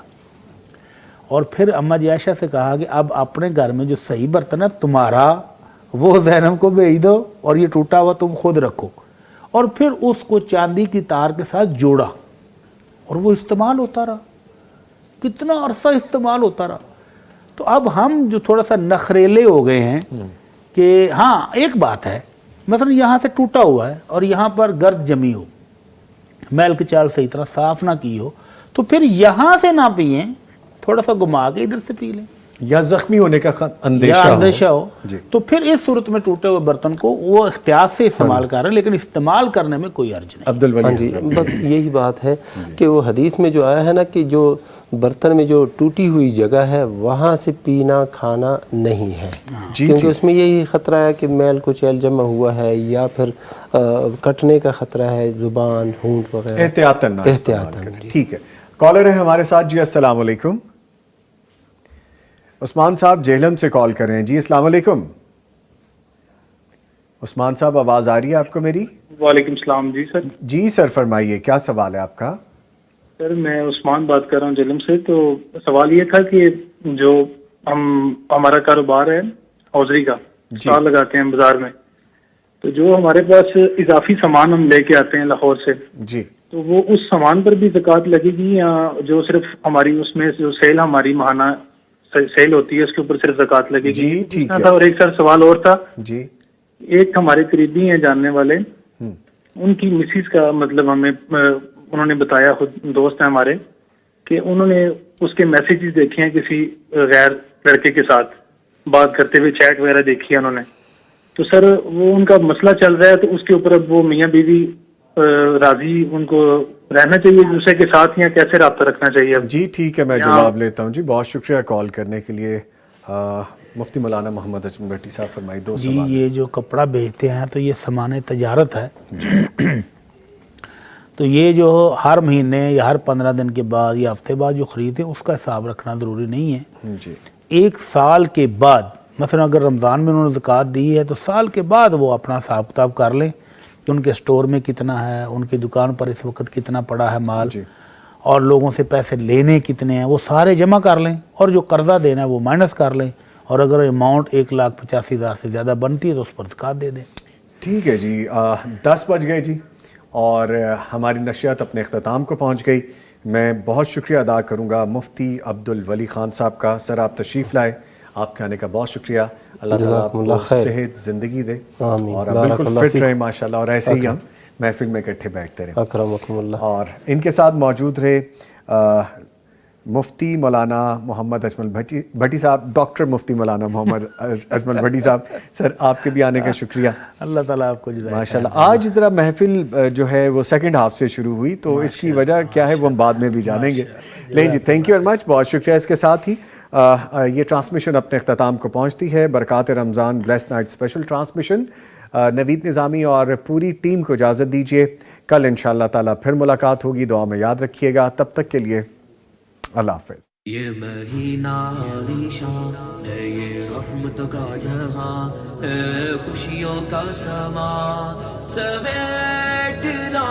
اور پھر اماں جی عائشہ سے کہا کہ اب اپنے گھر میں جو صحیح برتن ہے تمہارا وہ زینب کو بھیج دو اور یہ ٹوٹا ہوا تم خود رکھو، اور پھر اس کو چاندی کی تار کے ساتھ جوڑا اور وہ استعمال ہوتا رہا، کتنا عرصہ استعمال ہوتا رہا۔ تو اب ہم جو تھوڑا سا نخریلے ہو گئے ہیں کہ ہاں ایک بات ہے، مثلا یہاں سے ٹوٹا ہوا ہے اور یہاں پر گرد جمی ہو، میل کی چال صحیح طرح صاف نہ کی ہو، تو پھر یہاں سے نہ پئیں، تھوڑا سا گھما کے ادھر سے پی لیں۔ یا زخمی ہونے کا اندیشہ ہو تو پھر اس صورت میں ٹوٹے ہوئے برتن کو وہ احتیاط سے استعمال کر رہے ہیں، لیکن استعمال کرنے میں کوئی حرج نہیں۔ عبدالولی جی بس یہی بات ہے کہ وہ حدیث میں جو آیا ہے نا کہ جو برتن میں جو ٹوٹی ہوئی جگہ ہے وہاں سے پینا کھانا نہیں ہے، کیونکہ اس میں یہی خطرہ ہے کہ میل کچیل جمع ہوا ہے یا پھر کٹنے کا خطرہ ہے، زبان ہونٹ وغیرہ، احتیاطاً۔ ٹھیک ہے، کالر ہے ہمارے ساتھ جی، السلام علیکم۔ عثمان صاحب جہلم سے کال کر رہے ہیں جی، السلام علیکم۔ عثمان صاحب آواز آ رہی ہے آپ کو میری؟ وعلیکم السلام جی سر۔ جی سر فرمائیے، کیا سوال ہے آپ کا؟ سر میں عثمان بات کر رہا ہوں جہلم سے۔ تو سوال یہ تھا کہ جو ہمارا کاروبار ہے ہوزری کا، اسٹال لگاتے ہیں بازار میں، تو جو ہمارے پاس اضافی سامان ہم لے کے آتے ہیں لاہور سے، جی تو وہ اس سامان پر بھی زکوٰۃ لگے گی یا جو صرف ہماری اس میں جو سیل ہماری ماہانہ سیل ہوتی ہے اس کے اوپر صرف زکوٰۃ لگے گی؟ جی ٹھیک ہے۔ اور ایک سر سوال اور تھا جی، ایک ہمارے قریبی ہیں جاننے والے، ان کی مسز کا مطلب ہمیں انہوں نے بتایا، خود دوست ہیں ہمارے، کہ انہوں نے اس کے میسیجز دیکھے ہیں کسی غیر لڑکے کے ساتھ بات کرتے ہوئے، چیٹ وغیرہ دیکھی ہے انہوں نے، تو سر وہ ان کا مسئلہ چل رہا ہے، تو اس کے اوپر اب وہ میاں بیوی راضی ان کو رہنا چاہیے دوسرے کے ساتھ یا کیسے رابطہ رکھنا چاہیے؟ جی ٹھیک ہے، میں جواب لیتا ہوں جی، بہت شکریہ کال کرنے کے لیے۔ مفتی مولانا محمد اجمل بھٹی صاحب فرمائی دو سوال۔ جی، یہ جو کپڑا بیچتے ہیں تو یہ سامان تجارت ہے، تو یہ جو ہر مہینے یا ہر 15 دن کے بعد یا ہفتے بعد جو خریدتے ہیں اس کا حساب رکھنا ضروری نہیں ہے۔ جی، ایک سال کے بعد مثلا اگر رمضان میں انہوں نے زکوٰۃ دی ہے تو سال کے بعد وہ اپنا حساب کتاب کر لیں کہ ان کے سٹور میں کتنا ہے، ان کی دکان پر اس وقت کتنا پڑا ہے مال، اور لوگوں سے پیسے لینے کتنے ہیں وہ سارے جمع کر لیں، اور جو قرضہ دینا ہے وہ مائنس کر لیں، اور اگر اماؤنٹ 1,85,000 سے زیادہ بنتی ہے تو اس پر زکوٰۃ دے دیں۔ ٹھیک ہے جی، 10 بج گئے جی، اور ہماری نشریات اپنے اختتام کو پہنچ گئی۔ میں بہت شکریہ ادا کروں گا مفتی عبدالولی خان صاحب کا۔ سر آپ تشریف لائے، آپ کے آنے کا بہت شکریہ۔ اللہ تعالیٰ آپ کو صحت زندگی دے اور بالکل فٹ رہے ماشاءاللہ، اور ایسے ہی ہم محفل میں اکٹھے بیٹھتے رہیں۔ اکرمکم اللہ۔ اور ان کے ساتھ موجود رہے مفتی مولانا محمد اجمل بھٹی صاحب، ڈاکٹر مفتی مولانا محمد اجمل بھٹی صاحب۔ سر آپ کے بھی آنے کا شکریہ، اللہ تعالیٰ آپ کو جزائے ماشاءاللہ۔ آج ذرا محفل جو ہے وہ سیکنڈ ہاف سے شروع ہوئی، تو اس کی وجہ کیا ہے وہ ہم بعد میں بھی جانیں گے۔ نہیں جی، تھینک یو ویری مچ، بہت شکریہ۔ اس کے ساتھ ہی یہ ٹرانسمیشن اپنے اختتام کو پہنچتی ہے۔ برکات رمضان بلیسڈ نائٹ اسپیشل ٹرانسمیشن، نوید نظامی اور پوری ٹیم کو اجازت دیجیے، کل انشاءاللہ تعالیٰ پھر ملاقات ہوگی، دعا میں یاد رکھیے گا، تب تک کے لیے اللہ حافظ۔ یہ مہینہ عالیشان ہے، یہ رحمت کا جہاں ہے، خوشیوں کا سما سمیٹنا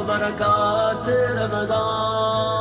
برکات رمضان۔